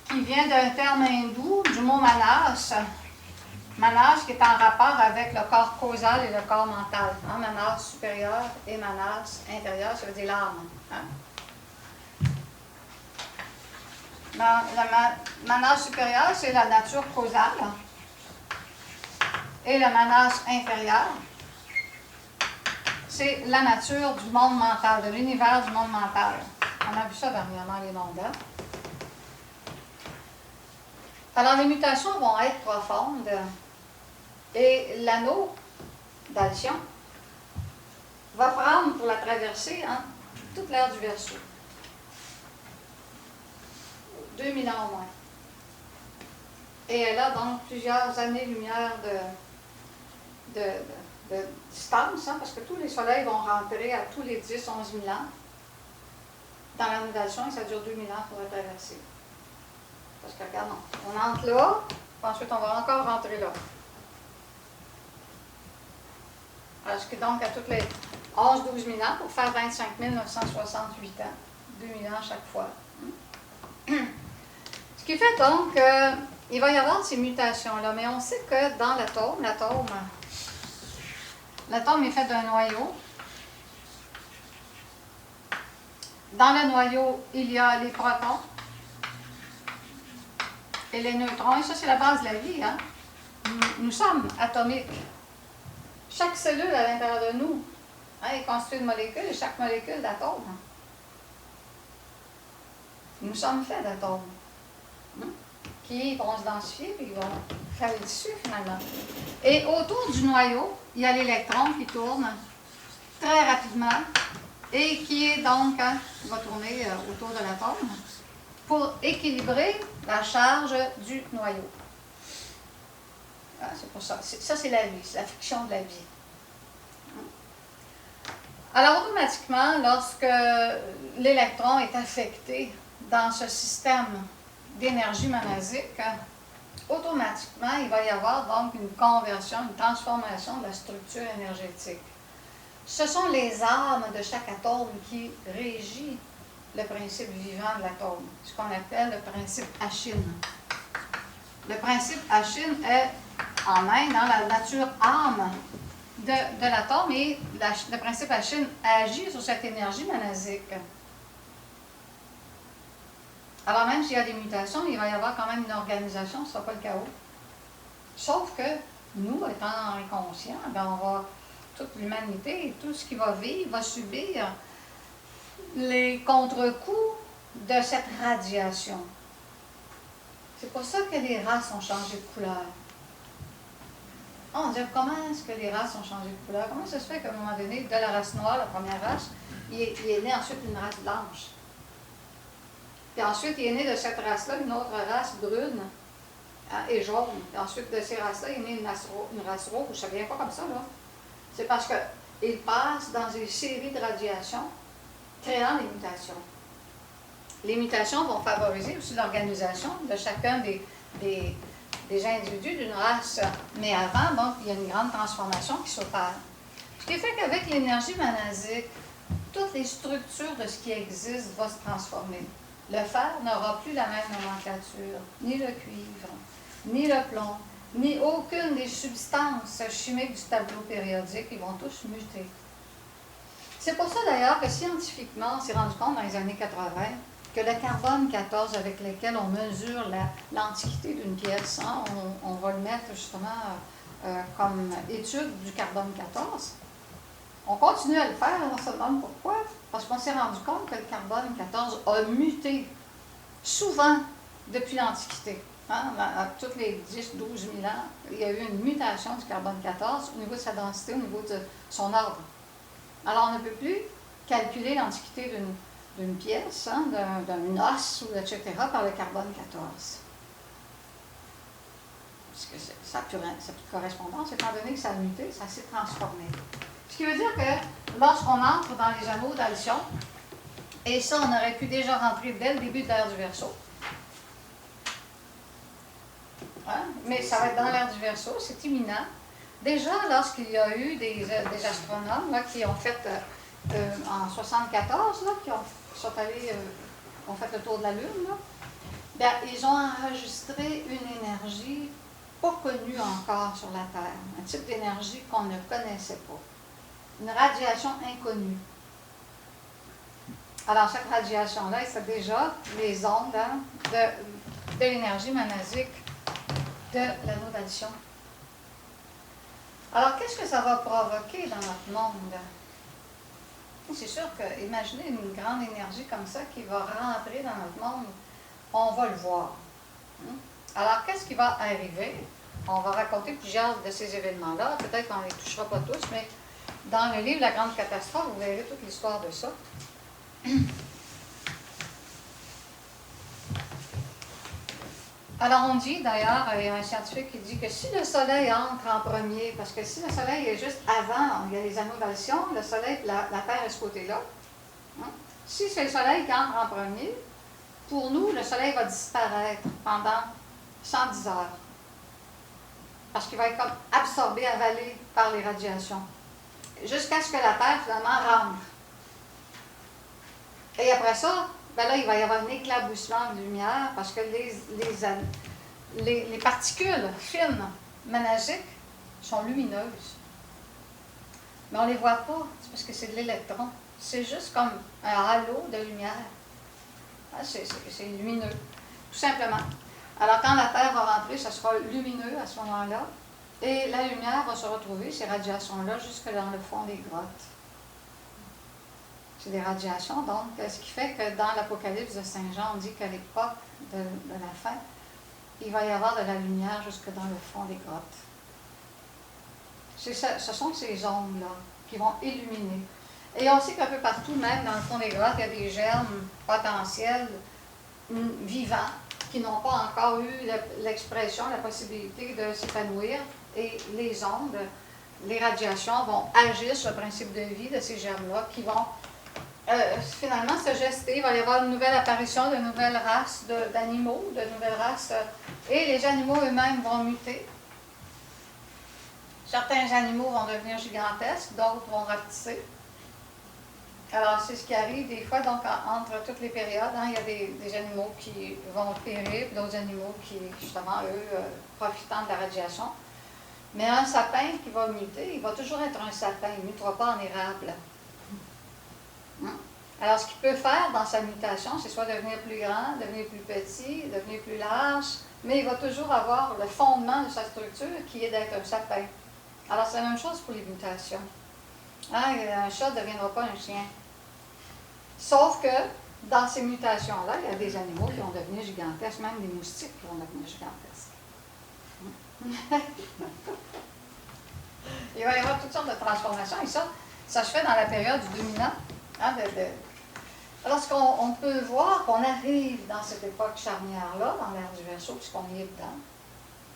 Qui vient d'un terme hindou, du mot manas. Manas qui est en rapport avec le corps causal et le corps mental. Hein? Manas supérieur et manas intérieur, ça veut dire l'âme. Hein? La manas supérieure, c'est la nature causale. Et le manas inférieur, c'est la nature du monde mental, de l'univers du monde mental. On a vu ça dernièrement, les mondes. Hein? Alors, les mutations vont être profondes. Et l'anneau d'addition va prendre pour la traversée toute l'ère du Verseau. 2000 ans au moins. Et elle a donc plusieurs années-lumière de distance, parce que tous les soleils vont rentrer à tous les 10-11 000 ans dans l'anneau d'addition et ça dure 2000 ans pour la traverser. Parce que, regarde, on entre là, puis ensuite on va encore rentrer là. Alors, donc à toutes les 11-12 000 ans pour faire 25 968 ans. 2000 ans chaque fois. Ce qui fait donc qu'il va y avoir ces mutations-là. Mais on sait que dans l'atome est fait d'un noyau. Dans le noyau, il y a les protons et les neutrons. Et ça, c'est la base de la vie. Hein? Nous sommes atomiques. Chaque cellule à l'intérieur de nous est constituée de molécules et chaque molécule d'atomes. Nous sommes faits d'atomes qui vont se densifier et qui vont faire le tissu finalement. Et autour du noyau, il y a l'électron qui tourne très rapidement et qui est donc, va tourner autour de l'atome pour équilibrer la charge du noyau. C'est pour ça. Ça, c'est la vie, c'est la friction de la vie. Alors, automatiquement, lorsque l'électron est affecté dans ce système d'énergie monasique, automatiquement, il va y avoir donc une conversion, une transformation de la structure énergétique. Ce sont les âmes de chaque atome qui régit le principe vivant de l'atome, ce qu'on appelle le principe Ashin. Le principe Ashin est en Inde, dans la nature âme de l'atome, et le principe Ashin agit sur cette énergie monasique. Alors même s'il y a des mutations, il va y avoir quand même une organisation, ce ne sera pas le chaos. Sauf que nous, étant inconscients, toute l'humanité, tout ce qui va vivre, va subir les contre-coups de cette radiation. C'est pour ça que les races ont changé de couleur. On dit, comment est-ce que les races ont changé de couleur? Comment ça se fait qu'à un moment donné, de la race noire, la première race, il est né ensuite une race blanche? Puis ensuite, il est né de cette race-là une autre race brune et jaune. Puis ensuite, de ces races-là, il est né une race rouge. Ça ne vient pas comme ça, là. C'est parce qu'ils passent dans des séries de radiations, créant des mutations. Les mutations vont favoriser aussi l'organisation de chacun des individus d'une race. Mais avant, donc, il y a une grande transformation qui s'opère. Ce qui fait qu'avec l'énergie monasique, toutes les structures de ce qui existe vont se transformer. Le fer n'aura plus la même nomenclature, ni le cuivre, ni le plomb, ni aucune des substances chimiques du tableau périodique. Ils vont tous muter. C'est pour ça d'ailleurs que scientifiquement, on s'est rendu compte dans les années 80 que le carbone 14 avec lequel on mesure l'antiquité d'une pièce, hein, on va le mettre justement comme étude du carbone 14. On continue à le faire, on se demande pourquoi. Parce qu'on s'est rendu compte que le carbone 14 a muté souvent depuis l'Antiquité. Hein, à toutes les 10-12 000 ans, il y a eu une mutation du carbone 14 au niveau de sa densité, au niveau de son ordre. Alors, on ne peut plus calculer l'antiquité d'une pièce, hein, d'un os, etc., par le carbone 14. Parce que ça n'a plus de correspondance, étant donné que ça a muté, ça s'est transformé. Ce qui veut dire que lorsqu'on entre dans les anneaux d'Alcyon, et ça, on aurait pu déjà rentrer dès le début de l'ère du Verseau, hein? Mais ça va être dans l'ère du Verseau, c'est imminent. Déjà, lorsqu'il y a eu des astronomes là, qui ont fait, en 1974, qui sont allés, ont fait le tour de la Lune, là, bien, ils ont enregistré une énergie pas connue encore sur la Terre, un type d'énergie qu'on ne connaissait pas. Une radiation inconnue. Alors, cette radiation-là, c'est déjà les ondes hein, de l'énergie monasique de l'anneau d'Alcyon. Alors, qu'est-ce que ça va provoquer dans notre monde? C'est sûr que, imaginez une grande énergie comme ça qui va rentrer dans notre monde, on va le voir. Alors, qu'est-ce qui va arriver? On va raconter plusieurs de ces événements-là, peut-être qu'on ne les touchera pas tous, mais dans le livre La Grande Catastrophe, vous verrez toute l'histoire de ça. Alors on dit d'ailleurs, il y a un scientifique qui dit que si le Soleil entre en premier, parce que si le Soleil est juste avant, il y a les anneaux d'Alcyon, le Soleil, la Terre est ce côté-là. Hein? Si c'est le Soleil qui entre en premier, pour nous, le Soleil va disparaître pendant 110 heures. Parce qu'il va être comme absorbé, avalé par les radiations. Jusqu'à ce que la Terre, finalement, rentre. Et après ça, ben là, il va y avoir un éclaboussement de lumière parce que les particules fines, monasiques, sont lumineuses. Mais on ne les voit pas, c'est parce que c'est de l'électron. C'est juste comme un halo de lumière. Ah, c'est lumineux, tout simplement. Alors, quand la Terre va rentrer, ça sera lumineux à ce moment-là. Et la lumière va se retrouver, ces radiations-là, jusque dans le fond des grottes. C'est des radiations, donc, ce qui fait que dans l'Apocalypse de Saint Jean, on dit qu'à l'époque de la fin, il va y avoir de la lumière jusque dans le fond des grottes. Ce sont ces ondes-là qui vont illuminer. Et on sait qu'un peu partout, même dans le fond des grottes, il y a des germes potentiels vivants qui n'ont pas encore eu l'expression, la possibilité de s'épanouir. Et les ondes, les radiations vont agir sur le principe de vie de ces germes-là qui vont finalement, ce geste, il va y avoir une nouvelle apparition de nouvelles races d'animaux, de nouvelles races, et les animaux eux-mêmes vont muter. Certains animaux vont devenir gigantesques, d'autres vont rapetisser. Alors, c'est ce qui arrive des fois, donc, entre toutes les périodes. Hein, il y a des animaux qui vont périr, puis d'autres animaux qui, justement, eux, profitant de la radiation. Mais un sapin qui va muter, il va toujours être un sapin, il ne mutera pas en érable. Alors, ce qu'il peut faire dans sa mutation, c'est soit devenir plus grand, devenir plus petit, devenir plus large, mais il va toujours avoir le fondement de sa structure qui est d'être un sapin. Alors, c'est la même chose pour les mutations. Hein, un chat ne deviendra pas un chien. Sauf que, dans ces mutations-là, il y a des animaux qui vont devenir gigantesques, même des moustiques qui vont devenir gigantesques. Il va y avoir toutes sortes de transformations, et ça se fait dans la période du dominant. Hein, lorsqu'on peut voir qu'on arrive dans cette époque charnière-là, dans l'ère du Verseau, puisqu'on y est dedans,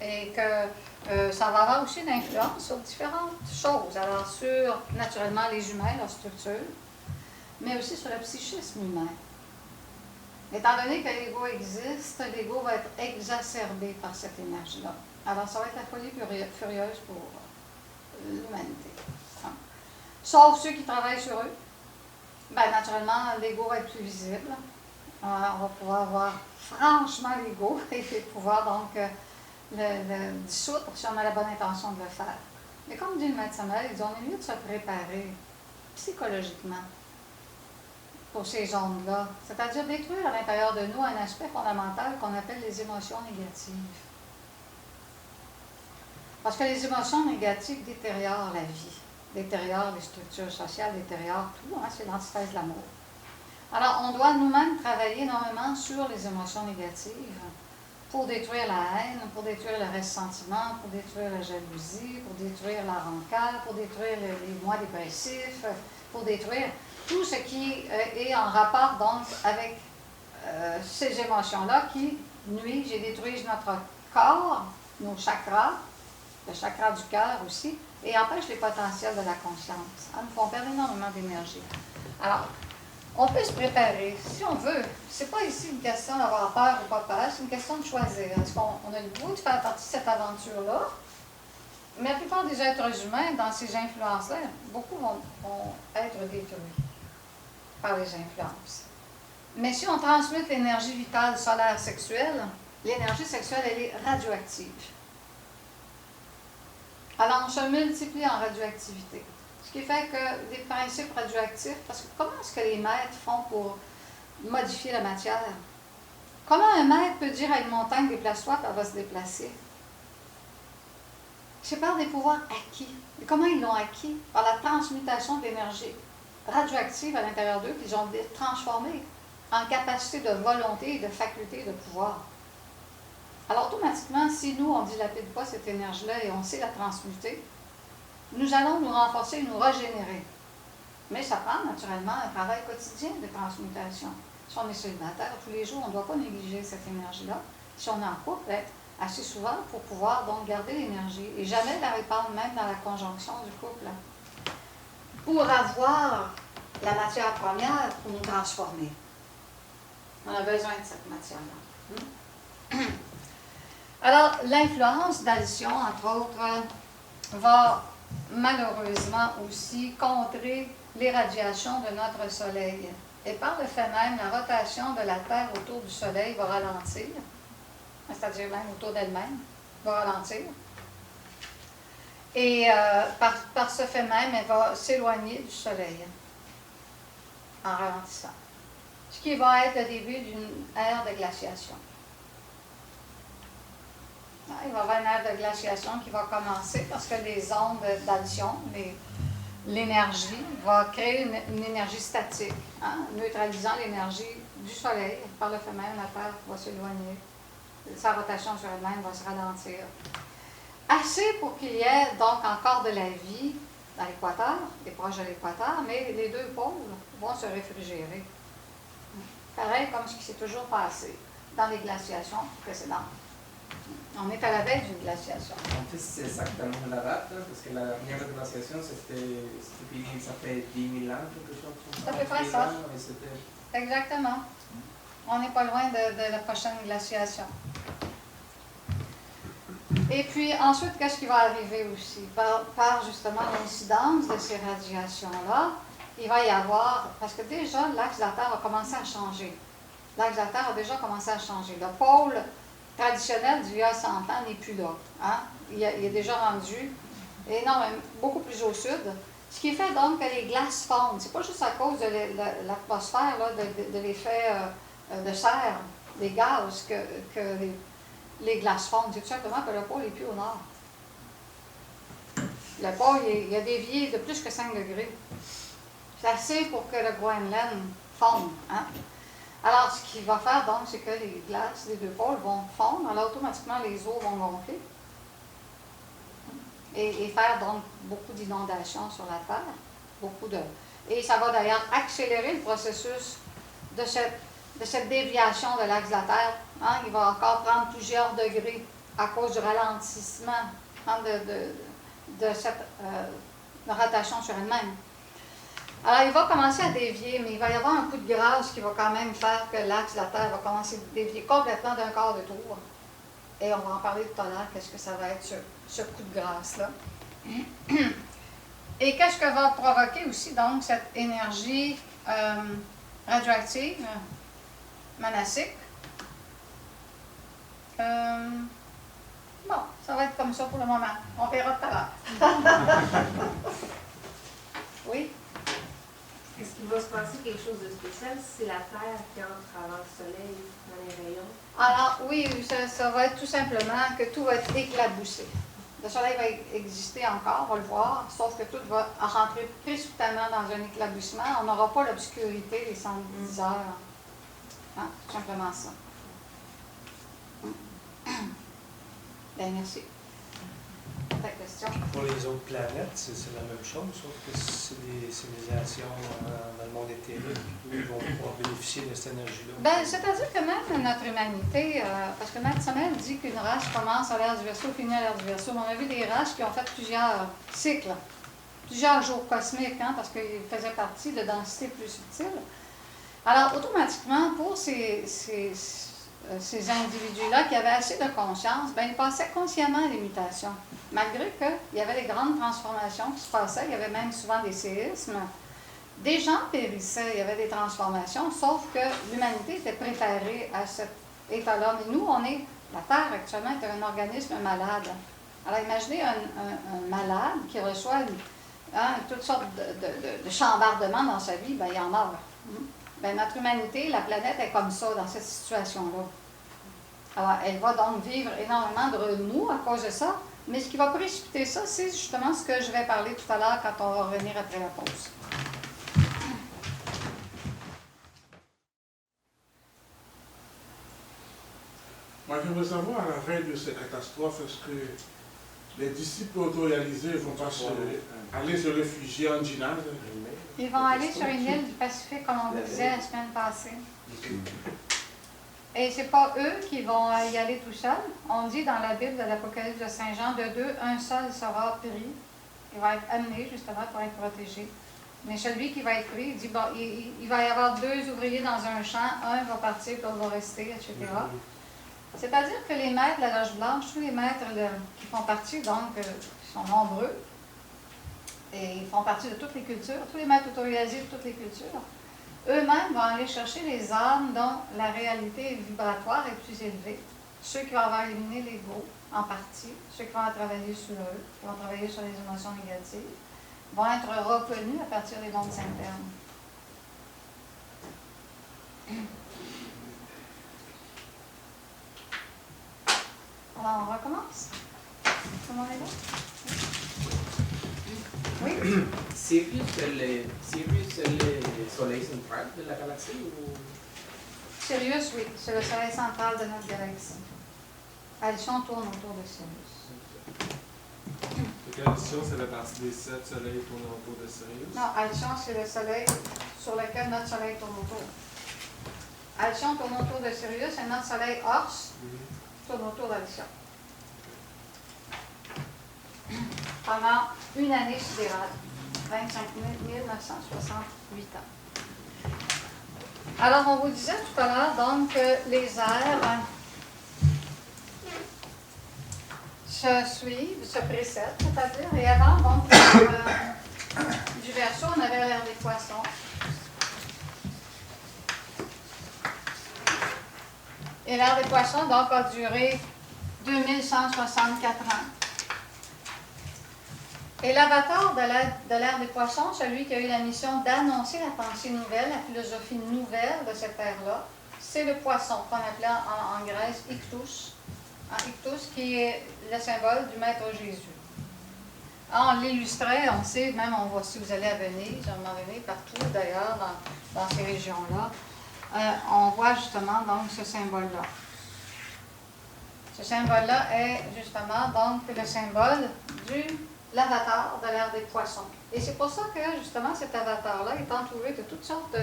et que ça va avoir aussi une influence sur différentes choses. Alors, sur, naturellement, les humains, leur structure, mais aussi sur le psychisme humain. Étant donné que l'ego existe, l'ego va être exacerbé par cette énergie-là. Alors, ça va être la folie furieuse pour l'humanité. Hein. Sauf ceux qui travaillent sur eux. Bien, naturellement, l'ego va être plus visible. On va pouvoir voir franchement l'ego et pouvoir donc le dissoudre si on a la bonne intention de le faire. Mais comme dit le médecin, il dit, on est mieux de se préparer psychologiquement pour ces zones-là. C'est-à-dire détruire à l'intérieur de nous un aspect fondamental qu'on appelle les émotions négatives. Parce que les émotions négatives détériorent la vie, détériorent les structures sociales, détériorent tout. Hein, c'est l'antithèse de l'amour. Alors, on doit nous-mêmes travailler énormément sur les émotions négatives pour détruire la haine, pour détruire le ressentiment, pour détruire la jalousie, pour détruire la rancœur, pour détruire les moi dépressifs, pour détruire tout ce qui est en rapport donc avec ces émotions-là qui nuisent et détruisent notre corps, nos chakras, le chakra du cœur aussi, et empêchent les potentiels de la conscience. Hein, nous font perdre énormément d'énergie. Alors, on peut se préparer, si on veut. C'est pas ici une question d'avoir peur ou pas peur, c'est une question de choisir. Est-ce qu'on a le goût de faire partie de cette aventure-là? Mais la plupart des êtres humains, dans ces influences-là, beaucoup vont être détruits par les influences. Mais si on transmet l'énergie vitale solaire sexuelle, l'énergie sexuelle, elle est radioactive. Alors, on se multiplie en radioactivité. Ce qui fait que des principes radioactifs, parce que comment est-ce que les maîtres font pour modifier la matière? Comment un maître peut dire à une montagne déplace-toi, puis elle va se déplacer? C'est par des pouvoirs acquis. Et comment ils l'ont acquis? Par la transmutation d'énergie radioactive à l'intérieur d'eux, qu'ils ont transformé en capacité de volonté et de faculté de pouvoir. Alors, automatiquement, si nous, on ne dilapide pas cette énergie-là et on sait la transmuter, nous allons nous renforcer et nous régénérer. Mais ça prend naturellement un travail quotidien de transmutation. Si on est célibataire tous les jours, on ne doit pas négliger cette énergie-là. Si on est en couple, assez souvent pour pouvoir donc garder l'énergie et jamais la répandre même dans la conjonction du couple. Pour avoir la matière première pour nous transformer. On a besoin de cette matière-là. Alors, l'influence d'Alcyon, entre autres, va malheureusement aussi contrer l'irradiation de notre Soleil. Et par le fait même, la rotation de la Terre autour du Soleil va ralentir, c'est-à-dire même autour d'elle-même, va ralentir. Et par ce fait même, elle va s'éloigner du Soleil en ralentissant. Ce qui va être le début d'une ère de glaciation. Il va y avoir une ère de glaciation qui va commencer parce que les ondes d'addition, l'énergie, va créer une énergie statique, hein, neutralisant l'énergie du Soleil. Par le fait même, la Terre va s'éloigner. Sa rotation sur elle-même va se ralentir. Assez pour qu'il y ait donc encore de la vie dans l'équateur, et proche de l'équateur, mais les deux pôles vont se réfrigérer. Pareil comme ce qui s'est toujours passé dans les glaciations précédentes. On est à la veille d'une glaciation. En fait, c'est exactement la date, hein, parce que la dernière glaciation, c'était fini, ça fait 10 000 ans, quelque chose comme ça. C'est à peu près 10 000 ça. ans, et c'était- Exactement. On n'est pas loin de la prochaine glaciation. Et puis ensuite, qu'est-ce qui va arriver aussi? Par justement l'incidence de ces radiations-là, il va y avoir, parce que déjà l'axe de la Terre a commencé à changer. L'axe de la Terre a déjà commencé à changer. Le pôle traditionnel d'il y a 100 ans n'est plus là. Hein? Il est déjà rendu énormément, beaucoup plus au sud. Ce qui fait donc que les glaces fondent. C'est pas juste à cause de l'atmosphère, de l'effet de serre, des gaz, que les glaces fondent. C'est tout simplement que le pôle est plus au nord. Le pôle, il a dévié de plus que 5 degrés. C'est assez pour que le Groenland fonde. Hein? Alors, ce qu'il va faire, donc, c'est que les glaces des deux pôles vont fondre. Alors, automatiquement, les eaux vont gonfler. Et faire, donc, beaucoup d'inondations sur la Terre. Et ça va d'ailleurs accélérer le processus de cette déviation de l'axe de la Terre. Hein? Il va encore prendre plusieurs degrés à cause du ralentissement, hein, de cette rotation sur elle-même. Alors, il va commencer à dévier, mais il va y avoir un coup de grâce qui va quand même faire que l'axe de la Terre va commencer à dévier complètement d'un quart de tour. Et on va en parler tout à l'heure, qu'est-ce que ça va être ce coup de grâce-là. Et qu'est-ce que va provoquer aussi, donc, cette énergie radioactive, menacée? Bon, ça va être comme ça pour le moment. On verra tout à l'heure. Oui? Est-ce qu'il va se passer quelque chose de spécial si c'est la Terre qui entre avant le Soleil dans les rayons? Alors, oui, ça va être tout simplement que tout va être éclaboussé. Le Soleil va exister encore, on va le voir, sauf que tout va rentrer précipitamment dans un éclaboussement. On n'aura pas l'obscurité des 110 heures. Hein, tout simplement ça. Bien, merci. Ta question? Pour les autres planètes, c'est la même chose, sauf que c'est des civilisations dans le monde éthérique où ils vont pouvoir bénéficier de cette énergie-là. Bien, c'est-à-dire que même notre humanité, parce que Maître Somel dit qu'une race commence à l'ère du Verseau, finit à l'ère du Verseau. On a vu des races qui ont fait plusieurs cycles, plusieurs jours cosmiques, hein, parce qu'ils faisaient partie de densités plus subtiles. Alors, automatiquement, pour ces individus-là qui avaient assez de conscience, bien, ils passaient consciemment à les mutations. Malgré qu'il y avait des grandes transformations qui se passaient, il y avait même souvent des séismes. Des gens périssaient, il y avait des transformations, sauf que l'humanité était préparée à cet état-là. Mais nous, la Terre actuellement est un organisme malade. Alors imaginez un malade qui reçoit toutes sortes de chambardements dans sa vie, bien, il en meurt. Bien, notre humanité, la planète est comme ça, dans cette situation-là. Alors, elle va donc vivre énormément de remous à cause de ça, mais ce qui va précipiter ça, c'est justement ce que je vais parler tout à l'heure quand on va revenir après la pause. Moi, je veux savoir, à la veille de ces catastrophes, est-ce que les disciples auto-réalisés ne vont pas aller se réfugier en Ginaz? Ils vont aller sur une île du Pacifique, comme on vous disait la semaine passée. Et ce n'est pas eux qui vont y aller tout seuls. On dit dans la Bible de l'Apocalypse de Saint Jean, de deux, un seul sera pris. Il va être amené justement pour être protégé. Mais celui qui va être pris, il dit, bon, il va y avoir deux ouvriers dans un champ, un va partir, l'autre va rester, etc. C'est-à-dire que les maîtres de la Loge Blanche, tous les maîtres qui font partie, donc, qui sont nombreux, et ils font partie de toutes les cultures, tous les maîtres autorisés de toutes les cultures, eux-mêmes vont aller chercher les âmes dont la réalité vibratoire est plus élevée. Ceux qui vont avoir éliminé l'ego, en partie, ceux qui vont travailler sur eux, qui vont travailler sur les émotions négatives, vont être reconnus à partir des mondes internes. Alors, on recommence. Tout le monde est là? Oui? Sirius, c'est le soleil central de la galaxie ou... Sirius, oui, c'est le soleil central de notre galaxie. Alcyon tourne autour de Sirius. Alcyon, c'est la partie des 7 soleils tournant autour de Sirius? Non, Alcyon, c'est le soleil sur lequel notre soleil tourne autour. Alcyon tourne autour de Sirius, et notre soleil Horse tourne autour de la Sion. Pendant une année sidérale, 25 968 ans. Alors, on vous disait tout à l'heure, donc, que les airs se suivent, se précèdent, c'est-à-dire, et avant, donc, du Verseau, on avait l'ère des Poissons. Et l'ère des Poissons, donc, a duré 2164 ans. Et l'avatar de l'ère des Poissons, celui qui a eu la mission d'annoncer la pensée nouvelle, la philosophie nouvelle de cette ère-là, c'est le poisson, qu'on appelait en Grèce Ichthus. Ichthus, qui est le symbole du Maître Jésus. On l'illustrait, on sait, même on voit si vous allez à Venise, à un moment donné, partout d'ailleurs, dans ces régions-là, on voit justement donc ce symbole-là. Ce symbole-là est justement donc le symbole de l'avatar de l'ère des poissons. Et c'est pour ça que justement cet avatar-là est entouré de toutes sortes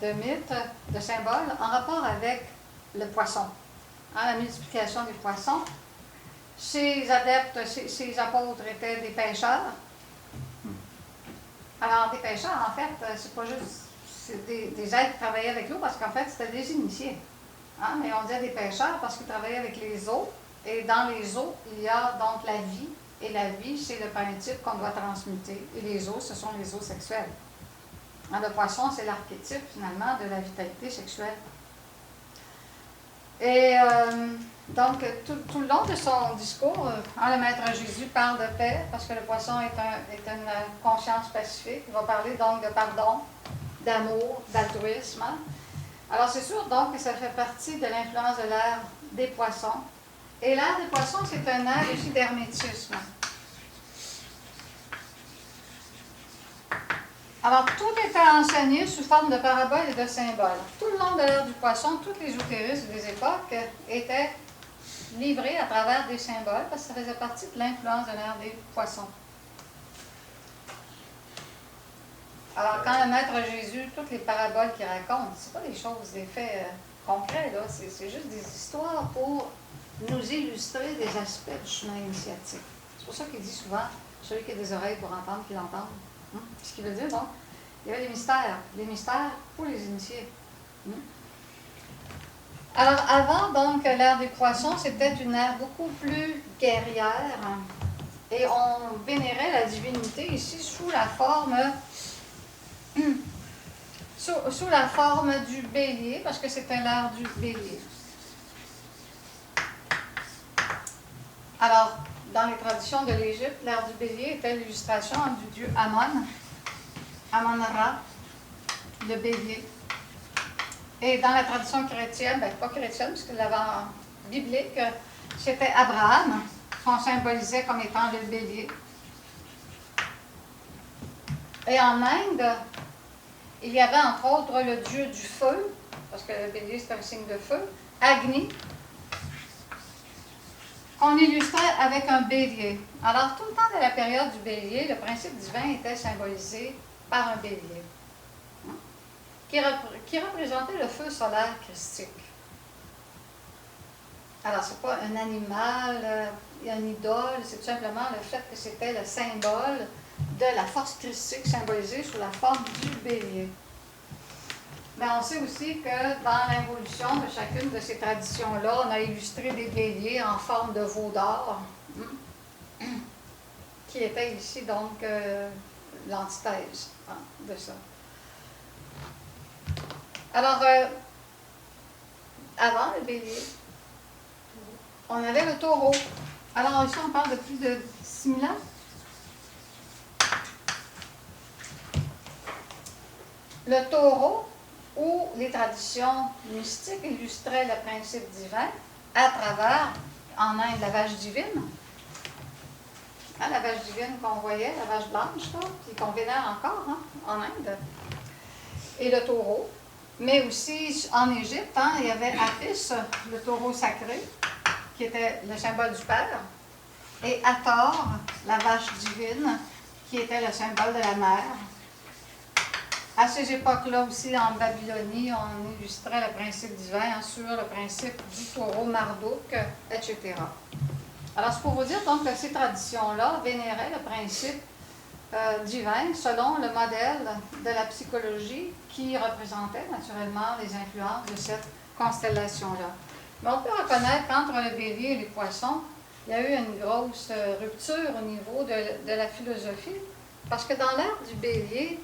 de mythes, de symboles en rapport avec le poisson. La multiplication des poissons. Ses adeptes, ses apôtres étaient des pêcheurs. Alors, des pêcheurs, en fait, c'est pas juste des êtres qui travaillaient avec l'eau, parce qu'en fait, c'était des initiés. Mais on disait des pêcheurs parce qu'ils travaillaient avec les eaux. Et dans les eaux, il y a donc la vie. Et la vie, c'est le principe qu'on doit transmuter. Et les eaux, ce sont les eaux sexuelles. Le poisson, c'est l'archétype, finalement, de la vitalité sexuelle. Et donc, tout le long de son discours, le Maître Jésus parle de paix, parce que le poisson est une conscience pacifique. Il va parler donc de pardon, d'amour, d'altruisme. Alors, c'est sûr donc que ça fait partie de l'influence de l'ère des poissons. Et l'ère des poissons, c'est un ère aussi d'hermétisme. Alors, tout était enseigné sous forme de paraboles et de symboles. Tout le long de l'ère du poisson, tous les ésotéristes des époques étaient livrés à travers des symboles, parce que ça faisait partie de l'influence de l'ère des poissons. Alors, quand le Maître Jésus, toutes les paraboles qu'il raconte, ce pas des choses, des faits concrets, là, c'est juste des histoires pour nous illustrer des aspects du chemin initiatique. C'est pour ça qu'il dit souvent, celui qui a des oreilles pour entendre, qu'il entende. Ce qui veut dire, donc, il y avait des mystères pour les initiés. Alors, avant, donc, l'ère des poissons, c'était une ère beaucoup plus guerrière, et on vénérait la divinité ici sous la forme sous la forme du bélier, parce que c'était l'ère du bélier. Alors, dans les traditions de l'Égypte, l'ère du bélier était l'illustration du dieu Amon, Amon-Ra, le bélier. Et dans la tradition chrétienne, pas chrétienne, puisque l'avant biblique, c'était Abraham, qu'on symbolisait comme étant le bélier. Et en Inde, il y avait entre autres le dieu du feu, parce que le bélier c'est un signe de feu, Agni, qu'on illustrait avec un bélier. Alors, tout le temps de la période du bélier, le principe divin était symbolisé par un bélier, qui représentait le feu solaire christique. Alors, ce n'est pas un animal, une idole, c'est tout simplement le fait que c'était le symbole de la force christique symbolisée sous la forme du bélier. Mais on sait aussi que dans l'évolution de chacune de ces traditions-là, on a illustré des béliers en forme de veau d'or, qui était ici donc l'antithèse de ça. Alors, avant le bélier, on avait le taureau. Alors ici, on parle de plus de 6000 ans. Le taureau, où les traditions mystiques illustraient le principe divin à travers, en Inde, la vache divine. La vache divine qu'on voyait, la vache blanche, puis qu'on vénère encore en Inde. Et le taureau. Mais aussi en Égypte, il y avait Apis, le taureau sacré, qui était le symbole du père, et Hathor, la vache divine, qui était le symbole de la mère. À ces époques-là aussi, en Babylonie, on illustrait le principe divin sur le principe du taureau Marduk, etc. Alors, c'est pour vous dire donc que ces traditions-là vénéraient le principe divin selon le modèle de la psychologie qui représentait naturellement les influences de cette constellation-là. Mais on peut reconnaître qu'entre le bélier et les poissons, il y a eu une grosse rupture au niveau de la philosophie, parce que dans l'ère du bélier,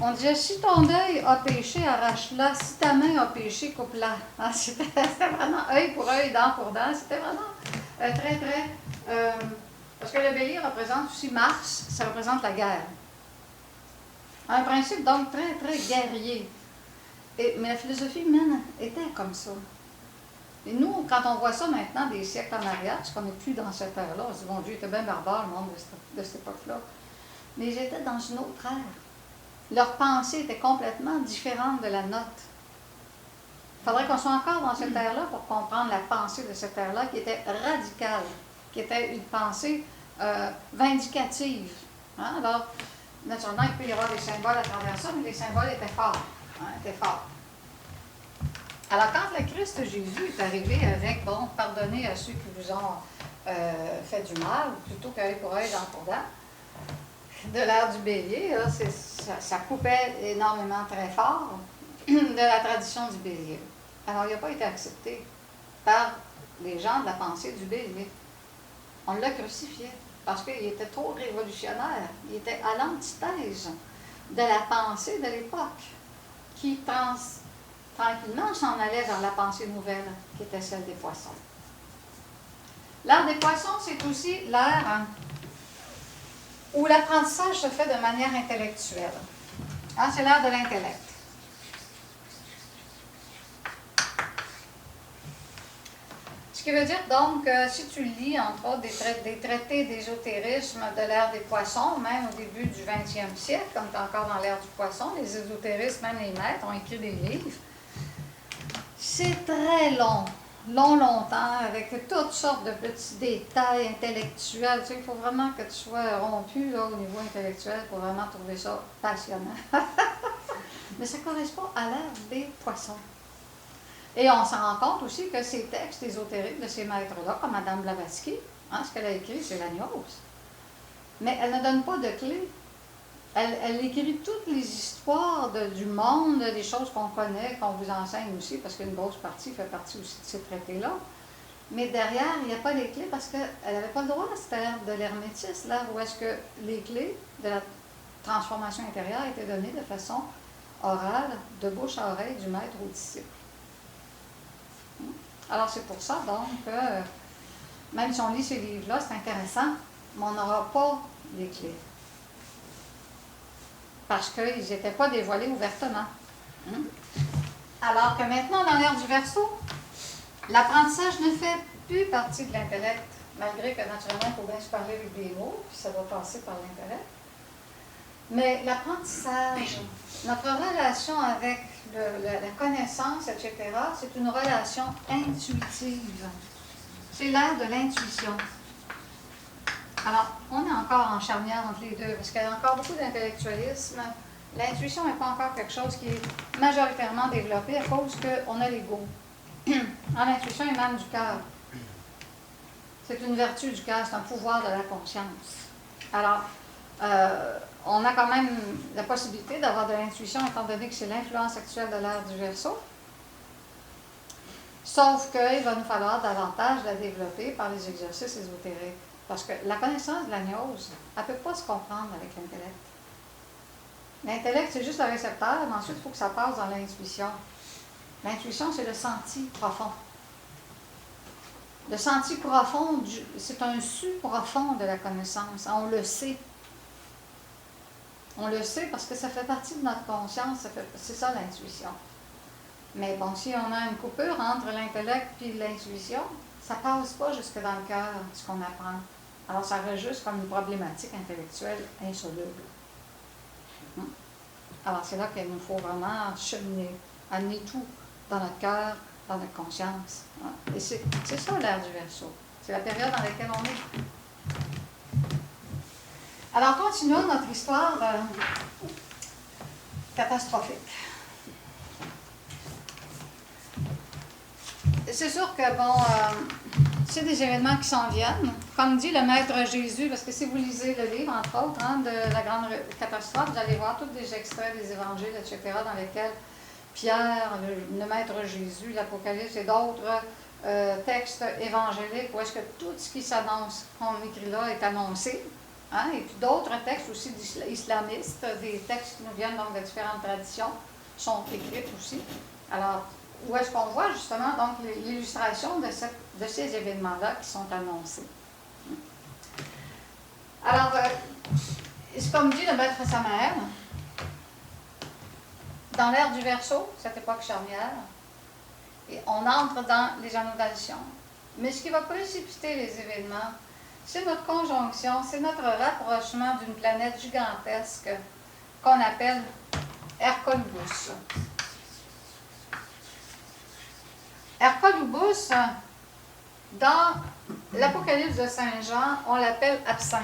on disait, si ton œil a péché, arrache-la. Si ta main a péché, coupe-la. Hein, c'était vraiment œil pour œil, dent pour dent. C'était vraiment très, très... parce que le bélier représente aussi Mars, ça représente la guerre. Un principe donc très, très guerrier. Mais la philosophie humaine était comme ça. Et nous, quand on voit ça maintenant, des siècles en arrière, parce qu'on n'est plus dans cette ère-là, on se dit, mon Dieu, il était bien barbare, le monde de cette époque-là. Mais ils étaient dans une autre ère. Leur pensée était complètement différente de la nôtre. Il faudrait qu'on soit encore dans cette ère-là pour comprendre la pensée de cette ère-là qui était radicale, qui était une pensée vindicative. Hein? Alors, naturellement, il peut y avoir des symboles à travers ça, mais les symboles étaient forts. Hein, étaient forts. Alors, quand le Christ Jésus est arrivé avec, bon, pardonnez à ceux qui vous ont fait du mal, plutôt qu'œil pour œil, dent pour dent, de l'ère du bélier, là, ça coupait énormément très fort de la tradition du bélier. Alors, il n'a pas été accepté par les gens de la pensée du bélier. On l'a crucifié parce qu'il était trop révolutionnaire. Il était à l'antithèse de la pensée de l'époque qui tranquillement s'en allait vers la pensée nouvelle qui était celle des poissons. L'ère des poissons, c'est aussi l'ère où l'apprentissage se fait de manière intellectuelle. Hein, c'est l'ère de l'intellect. Ce qui veut dire donc que si tu lis, entre autres, des traités d'ésotérisme de l'ère des poissons, même au début du 20e siècle, comme tu es encore dans l'ère du poisson, les ésotéristes, même les maîtres, ont écrit des livres. C'est très long. Longtemps, avec toutes sortes de petits détails intellectuels. Tu sais, il faut vraiment que tu sois rompu là, au niveau intellectuel pour vraiment trouver ça passionnant. Mais ça correspond à l'ère des poissons. Et on s'en rend compte aussi que ces textes ésotériques de ces maîtres-là, comme Mme Blavatsky, hein, ce qu'elle a écrit, c'est la gnose. Mais elle ne donne pas de clé. Elle écrit toutes les histoires du monde, des choses qu'on connaît, qu'on vous enseigne aussi, parce qu'une grosse partie fait partie aussi de ces traités-là. Mais derrière, il n'y a pas les clés parce qu'elle n'avait pas le droit, c'était l'ère de l'hermétisme, là où est-ce que les clés de la transformation intérieure étaient données de façon orale, de bouche à oreille, du maître au disciple. Alors c'est pour ça, donc, que même si on lit ces livres-là, c'est intéressant, mais on n'aura pas les clés. Parce qu'ils n'étaient pas dévoilés ouvertement. Alors que maintenant, dans l'ère du Verseau, l'apprentissage ne fait plus partie de l'intellect, malgré que naturellement, il faut bien se parler avec des mots, puis ça doit passer par l'intellect. Mais l'apprentissage, notre relation avec la connaissance, etc., c'est une relation intuitive. C'est l'ère de l'intuition. Alors, on est encore en charnière entre les deux, parce qu'il y a encore beaucoup d'intellectualisme. L'intuition n'est pas encore quelque chose qui est majoritairement développé à cause qu'on a l'ego. L'intuition émane du cœur. C'est une vertu du cœur, c'est un pouvoir de la conscience. Alors, on a quand même la possibilité d'avoir de l'intuition, étant donné que c'est l'influence actuelle de l'ère du Verseau. Sauf qu'il va nous falloir davantage la développer par les exercices ésotériques. Parce que la connaissance de la gnose, elle ne peut pas se comprendre avec l'intellect. L'intellect, c'est juste le récepteur, mais ensuite, il faut que ça passe dans l'intuition. L'intuition, c'est le senti profond. Le senti profond, c'est un su profond de la connaissance. On le sait. On le sait parce que ça fait partie de notre conscience, c'est ça l'intuition. Mais bon, si on a une coupure entre l'intellect et l'intuition, ça ne passe pas jusque dans le cœur, ce qu'on apprend. Alors, ça reste juste comme une problématique intellectuelle insoluble. Alors, c'est là qu'il nous faut vraiment cheminer, amener tout dans notre cœur, dans notre conscience. Et c'est ça l'ère du Verseau. C'est la période dans laquelle on est. Alors, continuons notre histoire catastrophique. C'est sûr que, bon, c'est des événements qui s'en viennent. Comme dit le Maître Jésus, parce que si vous lisez le livre, entre autres, hein, de la grande catastrophe, vous allez voir tous des extraits des évangiles, etc., dans lesquels Pierre, le Maître Jésus, l'Apocalypse et d'autres textes évangéliques, où est-ce que tout ce qui s'annonce, qu'on écrit là, est annoncé. Hein, et puis d'autres textes aussi islamistes, des textes qui nous viennent donc de différentes traditions, sont écrits aussi. Alors, où est-ce qu'on voit justement donc l'illustration de ces événements-là qui sont annoncés. Alors, c'est comme dit le Maître Samael, dans l'ère du Verseau, cette époque charnière, et on entre dans les annotations. Mais ce qui va précipiter les événements, c'est notre conjonction, c'est notre rapprochement d'une planète gigantesque qu'on appelle Hercolubus. Hercolubus, dans l'Apocalypse de Saint Jean, on l'appelle Absinthe.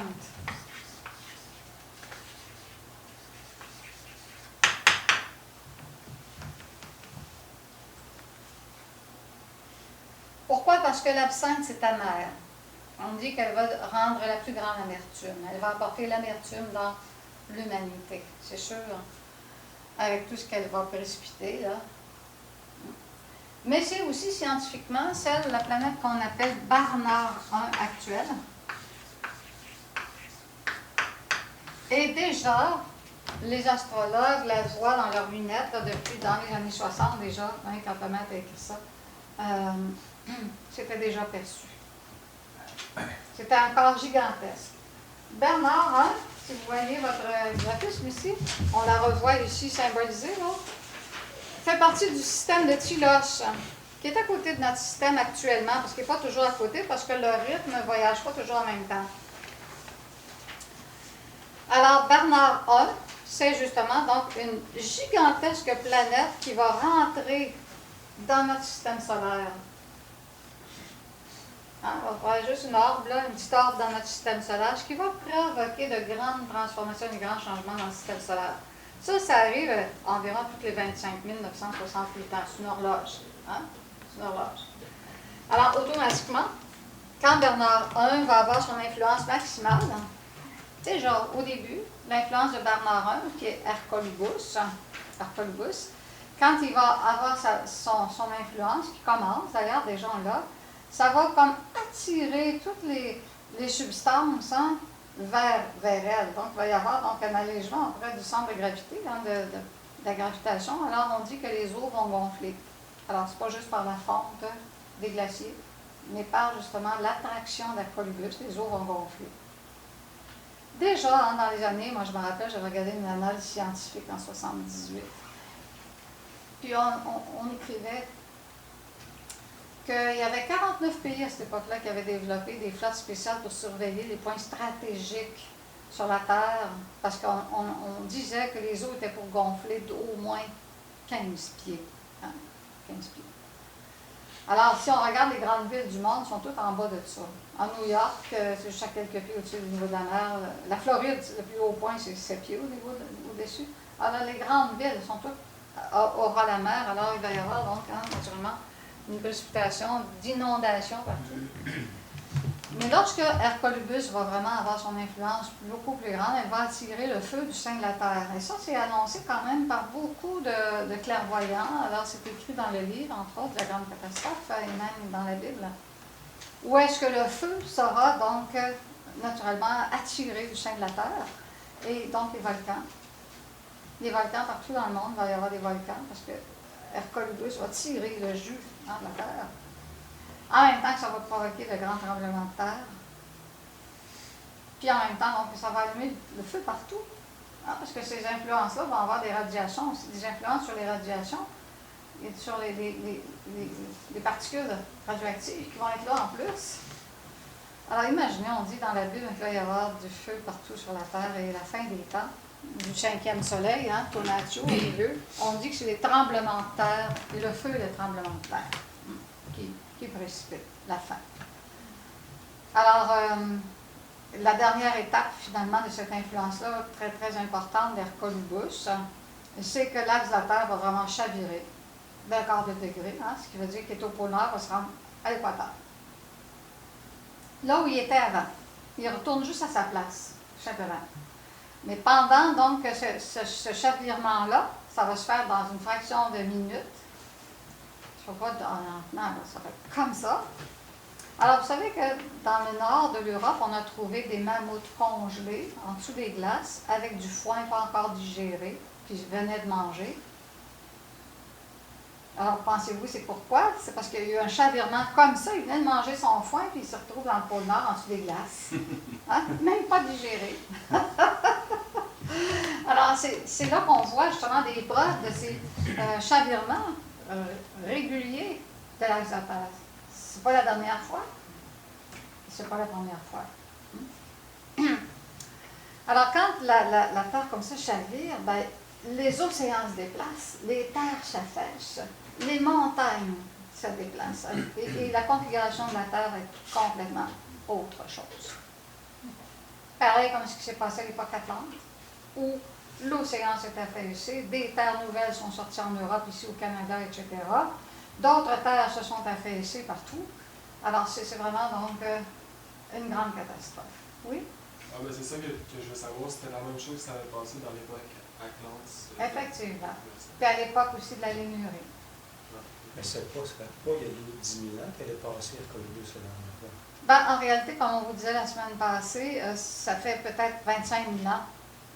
Pourquoi? Parce que l'absinthe, c'est amer. On dit qu'elle va rendre la plus grande amertume. Elle va apporter l'amertume dans l'humanité, c'est sûr, avec tout ce qu'elle va précipiter, là. Mais c'est aussi scientifiquement celle de la planète qu'on appelle Barnard 1 actuelle. Et déjà, les astrologues la voient dans leurs lunettes, là, depuis dans les années 60 déjà, hein, quand le maître a écrit ça, c'était déjà perçu. C'était encore gigantesque. Bernard 1, si vous voyez votre graphisme ici, on la revoit ici symbolisée, là, fait partie du système de Tylos, qui est à côté de notre système actuellement, parce qu'il n'est pas toujours à côté, parce que le rythme ne voyage pas toujours en même temps. Alors, Barnard 1, c'est justement donc une gigantesque planète qui va rentrer dans notre système solaire. Hein, on va faire juste une orbe, là, une petite orbe dans notre système solaire, ce qui va provoquer de grandes transformations, de grands changements dans le système solaire. Ça arrive environ toutes les 25 968 ans. C'est une horloge. Hein? C'est une horloge. Alors, automatiquement, quand Bernard 1 va avoir son influence maximale, déjà au début, l'influence de Bernard 1, qui est Hercolubus, quand il va avoir son influence, qui commence d'ailleurs déjà là, ça va comme attirer toutes les substances, hein, vers elle. Donc, il va y avoir donc, un allègement auprès du centre de gravité, hein, de la gravitation. Alors, on dit que les eaux vont gonfler. Alors, ce n'est pas juste par la fonte des glaciers, mais par justement l'attraction d'Hercolubus, les eaux vont gonfler. Déjà, hein, dans les années, moi je me rappelle, j'avais regardé une analyse scientifique en 1978. Puis on écrivait qu'il y avait 49 pays à cette époque-là qui avaient développé des flottes spéciales pour surveiller les points stratégiques sur la Terre, parce qu'on disait que les eaux étaient pour gonfler d'au moins 15 pieds. Hein, 15 pieds. Alors, si on regarde les grandes villes du monde, elles sont toutes en bas de ça. En New York, c'est juste à quelques pieds au-dessus du niveau de la mer. La Floride, le plus haut point, c'est 7 pieds au-dessus. Alors, les grandes villes sont toutes au ras de la mer. Alors, il va y avoir donc, hein, naturellement, une précipitation d'inondation partout. Mais lorsque Hercolubus va vraiment avoir son influence beaucoup plus grande, elle va attirer le feu du sein de la Terre. Et ça, c'est annoncé quand même par beaucoup de clairvoyants. Alors, c'est écrit dans le livre, entre autres, La Grande Catastrophe, et même dans la Bible. Où est-ce que le feu sera donc naturellement attiré du sein de la Terre? Et donc les volcans. Les volcans, partout dans le monde, il va y avoir des volcans, parce que Hercolubus va tirer le jus de la Terre. En même temps que ça va provoquer de grands tremblements de terre. Puis en même temps, donc, ça va allumer le feu partout. Hein, parce que ces influences-là vont avoir des radiations aussi, des influences sur les radiations et sur les particules radioactives qui vont être là en plus. Alors imaginez, on dit dans la Bible qu'il va y avoir du feu partout sur la Terre et la fin des temps, du 5e soleil, hein, Tonatio, au milieu. On dit que c'est les tremblements de terre, et le feu est le tremblement de terre qui précipite la fin. Alors, la dernière étape, finalement, de cette influence-là, très, très importante d'Hercolubus, c'est que l'axe de la Terre va vraiment chavirer d'un quart de degré, hein, ce qui veut dire qu'il est au pôle Nord, va se rendre à l'équateur. Là où il était avant, il retourne juste à sa place, tout simplement. Mais pendant donc ce chavirement-là, ça va se faire dans une fraction de minute. Je ne sais pas, non, ça va être comme ça. Alors, vous savez que dans le nord de l'Europe, on a trouvé des mammouths congelés en dessous des glaces avec du foin pas encore digéré, qu'ils venaient de manger. Alors, pensez-vous, c'est pourquoi? C'est parce qu'il y a eu un chavirement comme ça. Il venait de manger son foin, puis il se retrouve dans le pôle Nord en dessous des glaces. Hein? Même pas digéré. Alors, c'est là qu'on voit justement des preuves de ces chavirements réguliers de l'axe de la Terre. C'est pas la dernière fois. C'est pas la première fois. Alors, quand la Terre comme ça chavire, ben, les océans se déplacent, les terres s'affaissent, les montagnes se déplacent. Et la configuration de la Terre est complètement autre chose. Pareil comme ce qui s'est passé à l'époque Atlante, où l'océan s'est affaissé, des terres nouvelles sont sorties en Europe, ici au Canada, etc. D'autres terres se sont affaissées partout. Alors, c'est vraiment donc une grande catastrophe. Oui? Ah, ben c'est ça que je veux savoir. C'était la même chose que ça avait passé dans l'époque Atlante. Effectivement. Puis à l'époque aussi de la Lémurie. Mais ça fait pas il y a 10 000 ans qu'elle est passée à Columbus, là. Ben, en réalité, comme on vous disait la semaine passée, ça fait peut-être 25 000 ans.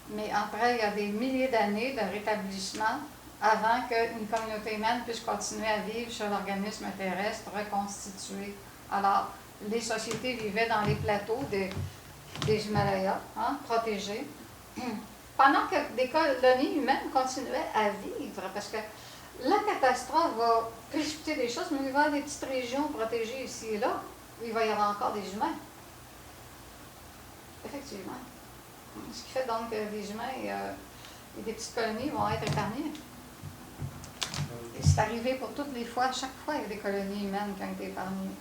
Mais après, il y a des milliers d'années de rétablissement avant qu'une communauté humaine puisse continuer à vivre sur l'organisme terrestre reconstitué. Alors, les sociétés vivaient dans les plateaux des Himalayas, hein, protégés, pendant que des colonies humaines continuaient à vivre, parce que la catastrophe va précipiter des choses, mais il va y avoir des petites régions protégées ici et là, où il va y avoir encore des humains. Effectivement. Ce qui fait donc que les humains et des petites colonies vont être épargnés. Et c'est arrivé pour toutes les fois, chaque fois, il y a des colonies humaines qui ont été épargnées.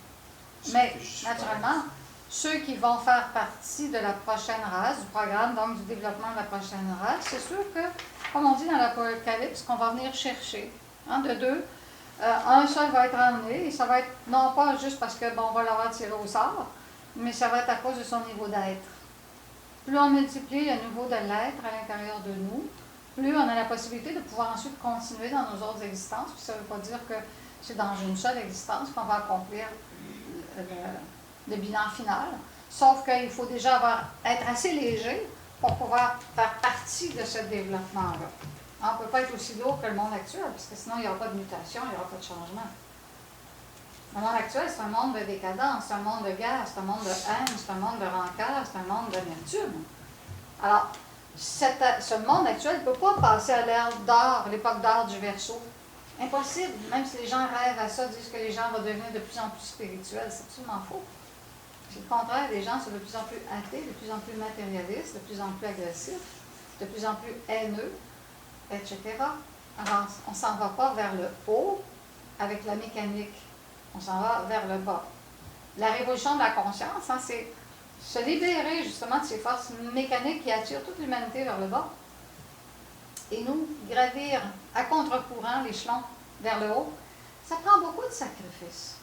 Mais, naturellement, ceux qui vont faire partie de la prochaine race, du programme donc du développement de la prochaine race, c'est sûr que, comme on dit dans l'Apocalypse, qu'on va venir chercher, hein, de deux, un seul va être emmené, et ça va être non pas juste parce que bon, on va l'avoir tiré au sort, mais ça va être à cause de son niveau d'être. Plus on multiplie le niveau de l'être à l'intérieur de nous, plus on a la possibilité de pouvoir ensuite continuer dans nos autres existences. Puis ça ne veut pas dire que c'est dans une seule existence qu'on va accomplir le bilan final. Sauf qu'il faut déjà être assez léger pour pouvoir faire partie de ce développement-là. On ne peut pas être aussi lourd que le monde actuel, parce que sinon il n'y aura pas de mutation, il n'y aura pas de changement. Le monde actuel, c'est un monde de décadence, c'est un monde de guerre, c'est un monde de haine, c'est un monde de rancœur, c'est un monde d'amertume. Alors, ce monde actuel ne peut pas passer à l'ère d'or, l'époque d'or du Verseau. Impossible, même si les gens rêvent à ça, disent que les gens vont devenir de plus en plus spirituels, c'est absolument faux. C'est le contraire, les gens sont de plus en plus athées, de plus en plus matérialistes, de plus en plus agressifs, de plus en plus haineux, etc. Alors, on ne s'en va pas vers le haut avec la mécanique, on s'en va vers le bas. La révolution de la conscience, hein, c'est se libérer justement de ces forces mécaniques qui attirent toute l'humanité vers le bas et nous gravir à contre-courant l'échelon vers le haut. Ça prend beaucoup de sacrifices.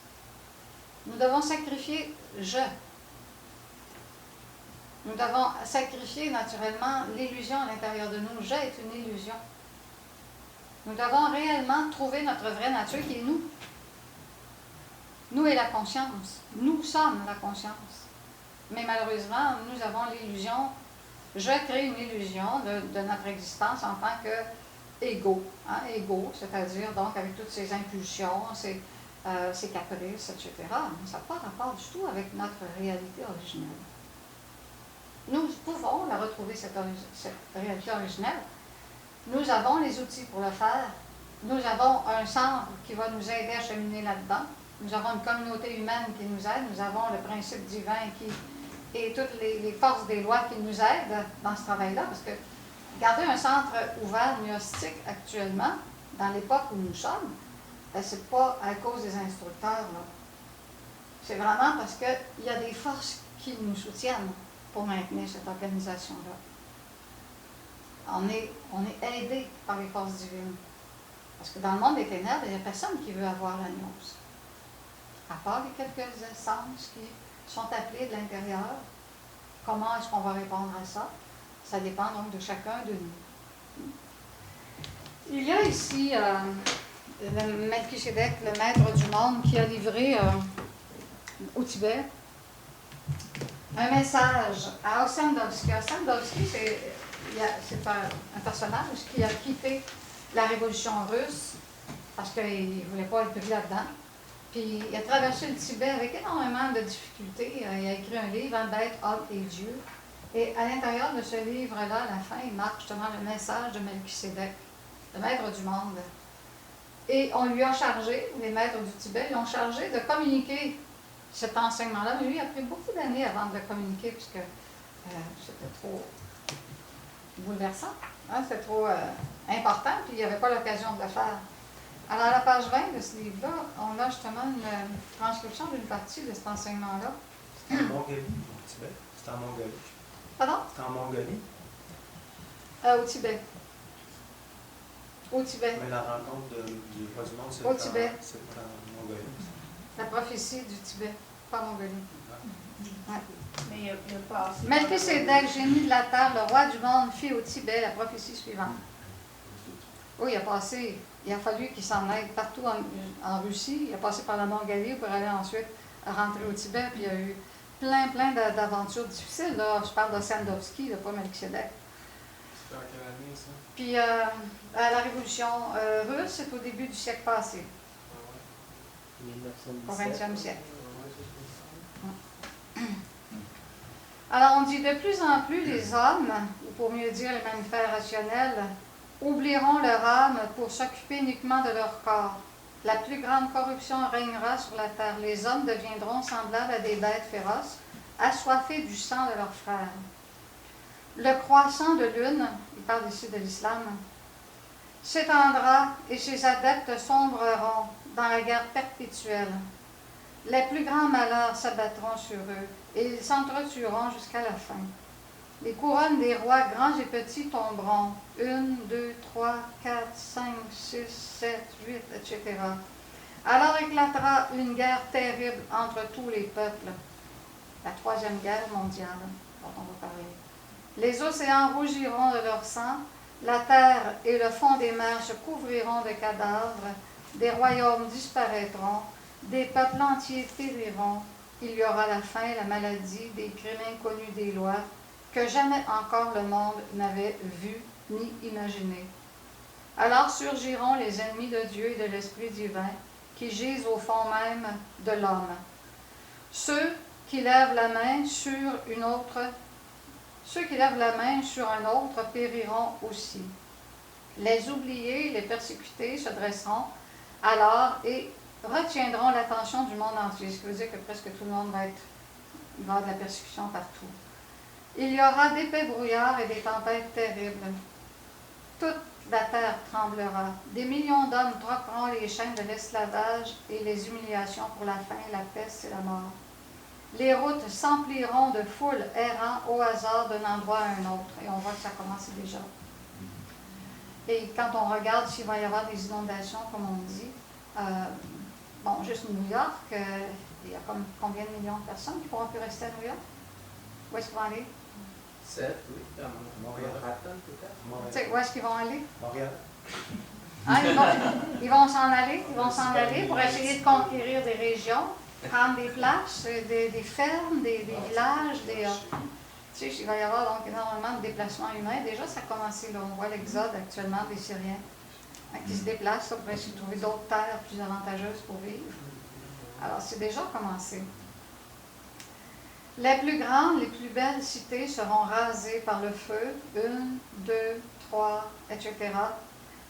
Nous devons sacrifier je. Nous devons sacrifier naturellement l'illusion à l'intérieur de nous. Je est une illusion. Nous devons réellement trouver notre vraie nature qui est nous. Nous et la conscience. Nous sommes la conscience. Mais malheureusement, nous avons l'illusion, je crée une illusion de notre existence en tant qu'égaux. Hein, égaux, c'est-à-dire donc avec toutes ces impulsions, ces caprices, etc. Ça n'a pas rapport du tout avec notre réalité originelle. Nous pouvons la retrouver, cette réalité originelle. Nous avons les outils pour le faire. Nous avons un centre qui va nous aider à cheminer là-dedans. Nous avons une communauté humaine qui nous aide. Nous avons le principe divin et toutes les forces des lois qui nous aident dans ce travail-là. Parce que garder un centre ouvert gnostique actuellement, dans l'époque où nous sommes, ce n'est pas à cause des instructeurs. C'est vraiment parce qu'il y a des forces qui nous soutiennent pour maintenir cette organisation-là. on est aidé par les forces divines. Parce que dans le monde des ténèbres, il n'y a personne qui veut avoir la gnose. À part les quelques essences qui sont appelées de l'intérieur. Comment est-ce qu'on va répondre à ça? Ça dépend donc de chacun de nous. Il y a ici le Melchisédek, le maître du monde, qui a livré au Tibet un message à Ossendowski. Ossendowski, c'est un personnage qui a quitté la révolution russe parce qu'il ne voulait pas être pris là-dedans. Puis il a traversé le Tibet avec énormément de difficultés. Il a écrit un livre, Un bête, homme et Dieu. Et à l'intérieur de ce livre-là, à la fin, il marque justement le message de Melchisédek, le maître du monde. Et on lui a chargé, les maîtres du Tibet, l'ont chargé de communiquer cet enseignement-là. Mais lui, il a pris beaucoup d'années avant de le communiquer, puisque c'était trop bouleversant, hein, c'était trop important, puis il n'y avait pas l'occasion de le faire. Alors, à la page 20 de ce livre-là, on a justement une transcription d'une partie de cet enseignement-là. C'était en Mongolie, au Tibet. C'était en Mongolie. Pardon? C'était en Mongolie. Au Tibet. Au Tibet. Mais la rencontre du roi du monde, c'est Au Tibet. en Mongolie. La prophétie du Tibet, pas Mongolie. Ouais. Mais il a passé. Melchisédek, génie de la terre, le roi du monde, fit au Tibet la prophétie suivante. Oui, il a fallu qu'il s'en aille partout en Russie. Il a passé par la Mongolie pour aller ensuite rentrer au Tibet. Puis il y a eu plein d'aventures difficiles. Là. Je parle de Sandowski, pas Melchisédek. C'était en quelle année, ça? Puis à la révolution russe, c'est au début du siècle passé, au 20e siècle. Alors on dit de plus en plus les hommes, ou pour mieux dire les mammifères rationnels, oublieront leur âme pour s'occuper uniquement de leur corps. La plus grande corruption régnera sur la terre. Les hommes deviendront semblables à des bêtes féroces, assoiffés du sang de leurs frères. Le croissant de lune, il parle ici de l'islam, s'étendra et ses adeptes sombreront dans la guerre perpétuelle. Les plus grands malheurs s'abattront sur eux et ils s'entretueront jusqu'à la fin. Les couronnes des rois grands et petits tomberont. 1, 2, 3, 4, 5, 6, 7, 8, etc. Alors éclatera une guerre terrible entre tous les peuples. La troisième guerre mondiale dont on va parler. Les océans rougiront de leur sang, la terre et le fond des mers se couvriront de cadavres, des royaumes disparaîtront, des peuples entiers périront. Il y aura la faim, la maladie, des crimes inconnus des lois, que jamais encore le monde n'avait vu ni imaginé. Alors surgiront les ennemis de Dieu et de l'Esprit divin, qui gisent au fond même de l'homme. Ceux qui lèvent la main sur un autre périront aussi. Les oubliés, les persécutés se dresseront alors et retiendront l'attention du monde entier, ce qui veut dire que presque tout le monde va avoir de la persécution partout. Il y aura d'épais brouillards et des tempêtes terribles. Toute la terre tremblera. Des millions d'hommes troqueront les chaînes de l'esclavage et les humiliations pour la faim, la peste et la mort. Les routes s'empliront de foules errant au hasard d'un endroit à un autre. Et on voit que ça commence déjà. Et quand on regarde s'il va y avoir des inondations, comme on dit, juste New York, il y a comme combien de millions de personnes qui ne pourront plus rester à New York? Où est-ce qu'ils vont aller? 7, oui, à Montréal. Tu sais, où est-ce qu'ils vont aller? Montréal. Hein, ils vont s'en aller pour essayer de conquérir des régions, prendre des places, des fermes, des villages, tu sais, il va y avoir donc énormément de déplacements humains. Déjà, ça a commencé là. On voit l'exode actuellement des Syriens qui se déplacent là, pour essayer de trouver d'autres terres plus avantageuses pour vivre. Alors, c'est déjà commencé. Les plus grandes, les plus belles cités seront rasées par le feu, 1, 2, 3, etc.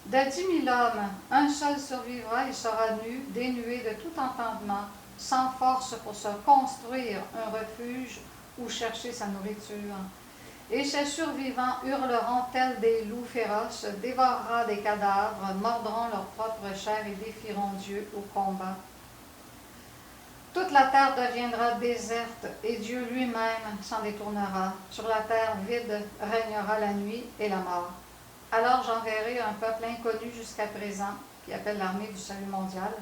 De 10 000 hommes, un seul survivra, il sera nu, dénué de tout entendement, sans force pour se construire un refuge ou chercher sa nourriture. Et ces survivants hurleront tels des loups féroces, dévorera des cadavres, mordront leur propre chair et défieront Dieu au combat. Toute la terre deviendra déserte et Dieu lui-même s'en détournera. Sur la terre vide régnera la nuit et la mort. Alors j'enverrai un peuple inconnu jusqu'à présent, qui appelle l'armée du salut mondial,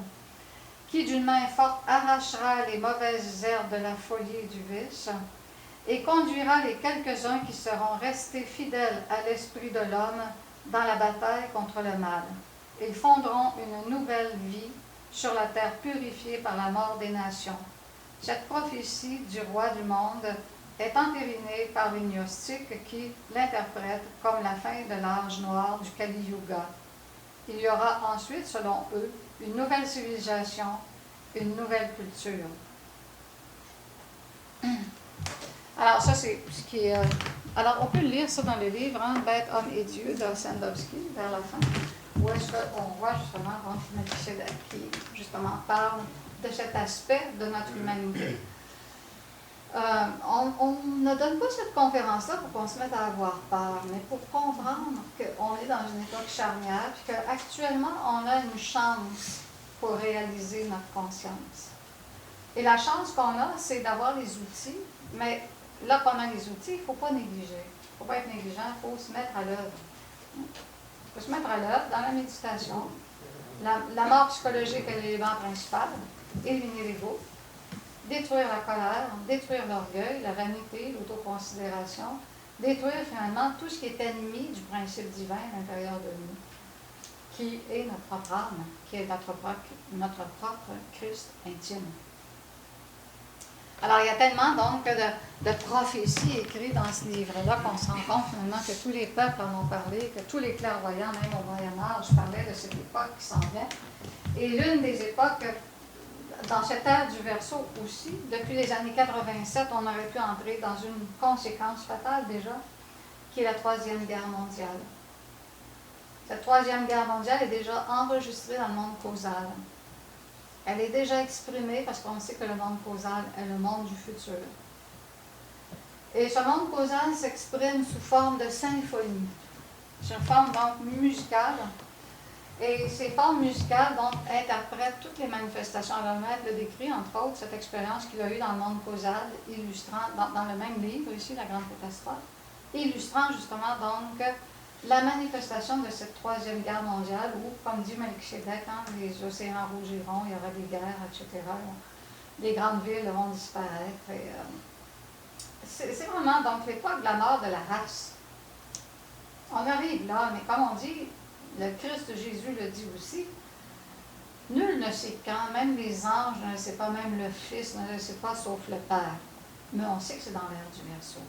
qui d'une main forte arrachera les mauvaises herbes de la folie et du vice, et conduira les quelques-uns qui seront restés fidèles à l'esprit de l'homme dans la bataille contre le mal. Ils fonderont une nouvelle vie sur la terre purifiée par la mort des nations. Cette prophétie du roi du monde est entérinée par les gnostiques qui l'interprètent comme la fin de l'âge noir du Kali Yuga. Il y aura ensuite, selon eux, une nouvelle civilisation, une nouvelle culture. Alors ça, c'est ce qui est... alors, on peut lire ça dans le livre, hein, Bête, homme et Dieu, de Sandowski, vers la fin, où est-ce qu'on voit justement Melchisedec qui, justement, parle de cet aspect de notre humanité. On ne donne pas cette conférence-là pour qu'on se mette à avoir peur, mais pour comprendre qu'on est dans une époque charnière, puis qu'actuellement, on a une chance pour réaliser notre conscience. Et la chance qu'on a, c'est d'avoir les outils, mais là qu'on a les outils, il ne faut pas négliger. Il ne faut pas être négligent, il faut se mettre à l'œuvre. Il faut se mettre à l'œuvre dans la méditation. La mort psychologique est l'élément principal. Éliminer l'ego, détruire la colère, détruire l'orgueil, la vanité, l'autoconsidération, détruire finalement tout ce qui est ennemi du principe divin à l'intérieur de nous, qui est notre propre âme, qui est notre propre Christ intime. Alors, il y a tellement donc de prophéties écrites dans ce livre-là qu'on se rend compte finalement que tous les peuples en ont parlé, que tous les clairvoyants, même au Moyen-Âge, parlaient de cette époque qui s'en vient. Et l'une des époques, dans cette ère du Verseau aussi, depuis les années 87, on aurait pu entrer dans une conséquence fatale déjà, qui est la Troisième Guerre mondiale. Cette Troisième Guerre mondiale est déjà enregistrée dans le monde causal. Elle est déjà exprimée parce qu'on sait que le monde causal est le monde du futur. Et ce monde causal s'exprime sous forme de symphonie, sous forme donc musicale. Et ces formes musicales donc, interprètent toutes les manifestations. Alors, le maître le décrit, entre autres, cette expérience qu'il a eue dans le monde causal, illustrant, dans le même livre ici, La Grande Catastrophe, illustrant justement donc la manifestation de cette Troisième Guerre mondiale où, comme dit Melchisedec, hein, les océans rougiront, il y aura des guerres, etc. Les grandes villes vont disparaître. C'est vraiment donc l'époque de la mort de la race. On arrive là, mais comme on dit, le Christ Jésus le dit aussi, nul ne sait quand, même les anges ne le savent pas, même le Fils ne le sait pas, sauf le Père. Mais on sait que c'est dans l'ère du Verseau.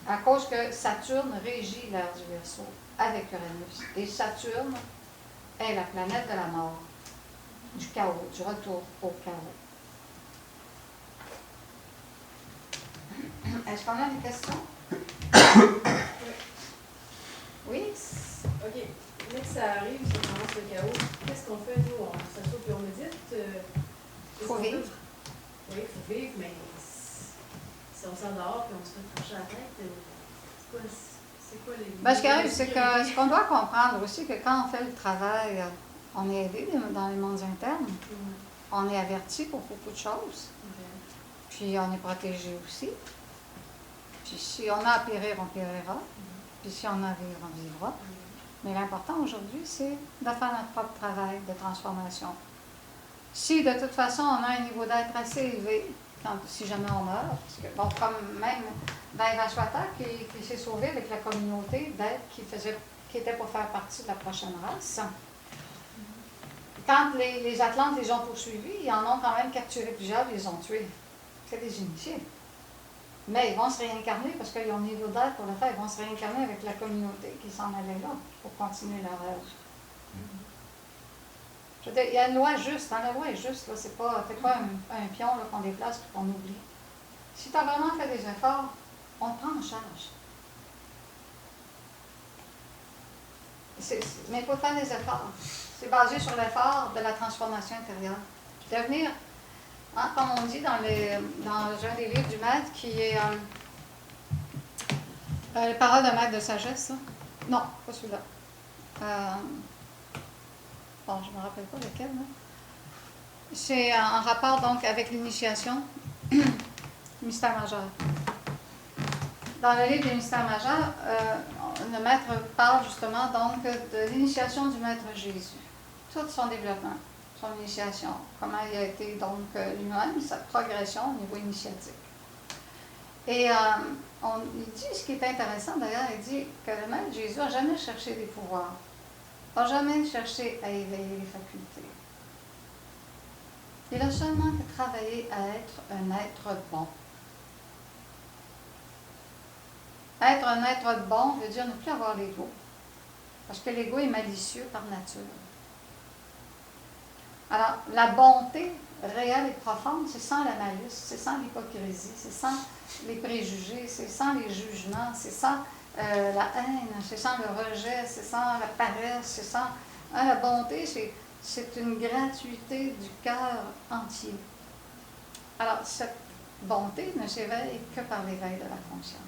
À cause que Saturne régit l'ère du Verseau avec Uranus. Et Saturne est la planète de la mort, du chaos, du retour au chaos. Est-ce qu'on a des questions? Oui? OK. Dès que ça arrive, ça commence le chaos, qu'est-ce qu'on fait, nous? On s'assoit puis on médite? Il faut vivre. Oui, il faut vivre, mais si on s'endort puis on se fait trancher la tête, c'est quoi les... Ben, ce qui arrive, c'est que ce qu'on doit comprendre aussi, que quand on fait le travail, on est aidé dans les mondes internes. On est averti pour beaucoup de choses. Puis on est protégé aussi. Puis si on a à périr, on périra. Puis si on a à vivre, on vivra. Mais l'important aujourd'hui, c'est de faire notre propre travail de transformation. Si de toute façon, on a un niveau d'être assez élevé, si jamais on meurt, parce que, bon, comme même Vaivashvata qui s'est sauvé avec la communauté d'êtres qui était pour faire partie de la prochaine race. Quand les Atlantes les ont poursuivis, ils en ont quand même capturé plusieurs, ils les ont tués. C'est des initiés. Mais ils vont se réincarner parce qu'ils ont un niveau d'aide pour le faire. Ils vont se réincarner avec la communauté qui s'en allait là pour continuer leur œuvre. Je veux dire, il y a une loi juste. Hein, la loi est juste. Ce n'est pas un pion qu'on déplace et qu'on oublie. Si tu as vraiment fait des efforts, on te prend en charge. Mais il faut faire des efforts. C'est basé sur l'effort de la transformation intérieure. Devenir, hein, comme on dit dans un des livres du maître, qui est les paroles de maître de sagesse. Hein? Non, pas celui-là. Bon, je ne me rappelle pas lequel. Hein? C'est en rapport donc avec l'initiation, mystère majeur. Dans le livre du mystère majeur, le maître parle justement donc de l'initiation du maître Jésus. Tout son développement, son initiation, comment il a été donc lui-même, sa progression au niveau initiatique. Et il dit, ce qui est intéressant d'ailleurs, il dit que le maître Jésus n'a jamais cherché des pouvoirs, n'a jamais cherché à éveiller les facultés. Il a seulement travaillé à être un être bon. Être un être bon veut dire ne plus avoir l'ego, parce que l'ego est malicieux par nature. Alors, la bonté réelle et profonde, c'est sans la malice, c'est sans l'hypocrisie, c'est sans les préjugés, c'est sans les jugements, c'est sans la haine, c'est sans le rejet, c'est sans la paresse, c'est sans... la bonté, c'est une gratuité du cœur entier. Alors, cette bonté ne s'éveille que par l'éveil de la conscience.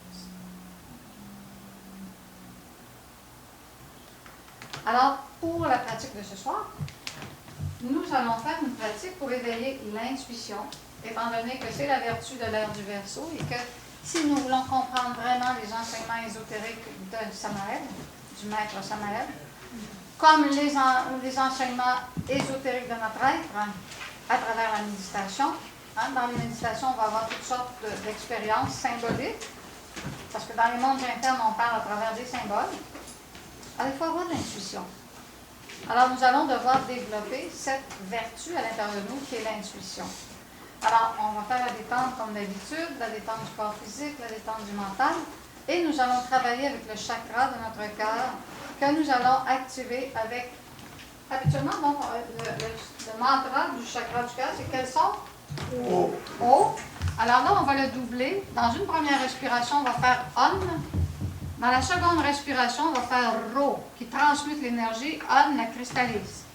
Alors, pour la pratique de ce soir, nous allons faire une pratique pour éveiller l'intuition, étant donné que c'est la vertu de l'ère du Verseau et que si nous voulons comprendre vraiment les enseignements ésotériques de Samael, du maître Samael, comme les enseignements ésotériques de notre être, à travers la méditation. Dans les méditations, on va avoir toutes sortes d'expériences symboliques, parce que dans les mondes internes, on parle à travers des symboles. Alors, il faut avoir de l'intuition. Alors, nous allons devoir développer cette vertu à l'intérieur de nous qui est l'intuition. Alors, on va faire la détente comme d'habitude, la détente du corps physique, la détente du mental, et nous allons travailler avec le chakra de notre cœur que nous allons activer avec, habituellement, donc, le mantra du chakra du cœur, c'est quel son? O. O. Alors là, on va le doubler. Dans une première respiration, on va faire On. Dans la seconde respiration, on va faire Ro, qui transmute l'énergie. On la cristallise.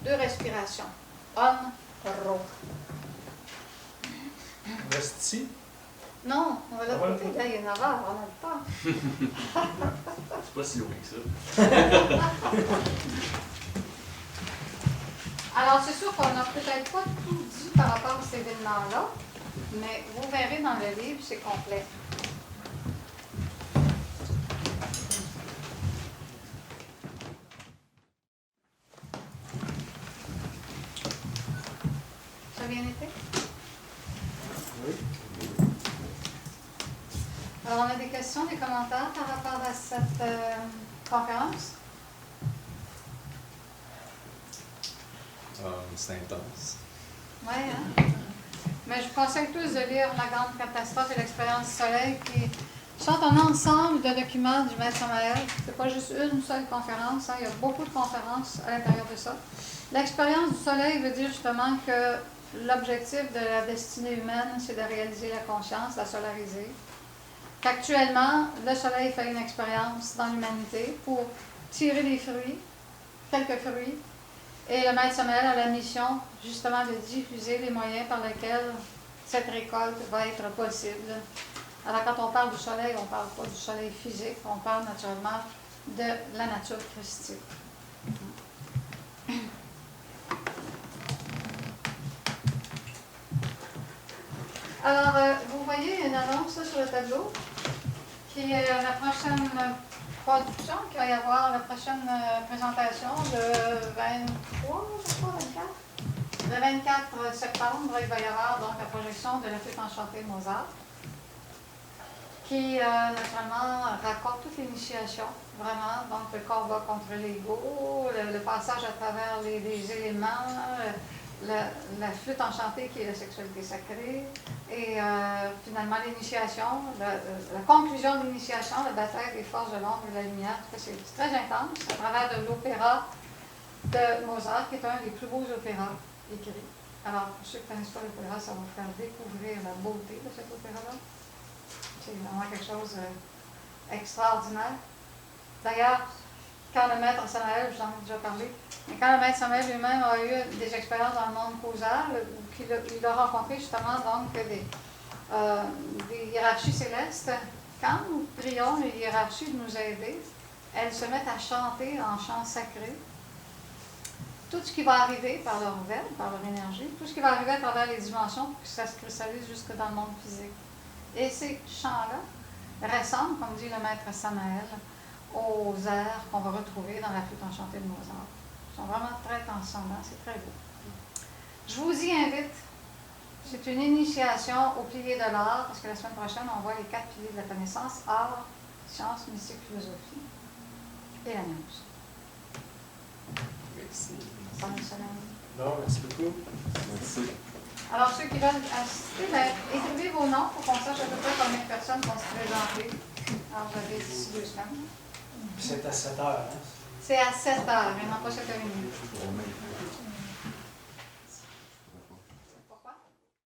2 respirations. On, Ro. On reste ici? Non, on va l'autre côté. Là, il y a 9 heures, on a le temps. C'est pas si loin que ça. Alors, c'est sûr qu'on n'a peut-être pas tout dit par rapport à cet événement-là, mais vous verrez dans le livre, c'est complet. Ça a bien été? Oui. Alors, on a des questions, des commentaires par rapport à cette conférence? C'est intense. Oui, hein? Mais je conseille tous de lire La Grande Catastrophe et l'Expérience du Soleil, qui sont un ensemble de documents du Maître Samael. Ce n'est pas juste une seule conférence, hein? Il y a beaucoup de conférences à l'intérieur de ça. L'expérience du Soleil veut dire justement que l'objectif de la destinée humaine, c'est de réaliser la conscience, la solariser. Qu'actuellement, le Soleil fait une expérience dans l'humanité pour tirer des fruits, quelques fruits. Et le Maître Samael a la mission, justement, de diffuser les moyens par lesquels cette récolte va être possible. Alors, quand on parle du soleil, on ne parle pas du soleil physique, on parle naturellement de la nature christique. Alors, vous voyez une annonce là, sur le tableau, qui est la prochaine production, qu'il va y avoir la prochaine présentation le 23, je crois, 24. Le 24 septembre, il va y avoir donc la projection de La Flûte enchantée de Mozart, qui naturellement raconte toute l'initiation, vraiment, donc le combat contre l'ego, le passage à travers les éléments, la flûte enchantée qui est la sexualité sacrée, et finalement l'initiation, la conclusion de l'initiation, la bataille des forces de l'ombre et de la lumière. C'est très intense, à travers de l'opéra de Mozart, qui est un des plus beaux opéras écrits. Alors, pour ceux qui ne connaissent pas l'opéra, ça va vous faire découvrir la beauté de cet opéra-là. C'est vraiment quelque chose d'extraordinaire. D'ailleurs, quand le maître Samael, j'en ai déjà parlé, mais quand le maître Samael lui-même a eu des expériences dans le monde causal, il a rencontré justement donc des hiérarchies célestes, quand nous prions les hiérarchies de nous aider, elles se mettent à chanter en chants sacrés. Tout ce qui va arriver par leur verbe, par leur énergie, tout ce qui va arriver à travers les dimensions pour que ça se cristallise jusque dans le monde physique. Et ces chants-là ressemblent, comme dit le maître Samael, aux airs qu'on va retrouver dans la flûte enchantée de Mozart. Ils sont vraiment très transcendants, c'est très beau. Je vous y invite. C'est une initiation aux piliers de l'art, parce que la semaine prochaine, on voit les 4 piliers de la connaissance, art, science, mystique, philosophie et la muse. Merci. Bonne semaine. Non, merci beaucoup. Merci. Alors, ceux qui veulent assister, ben, écrivez vos noms pour qu'on sache à peu près combien de personnes vont se présenter. Alors, vous avez d'ici 2 semaines. C'est à 7 heures, hein? C'est à 7 heures, mais non pas 7h30. Au même.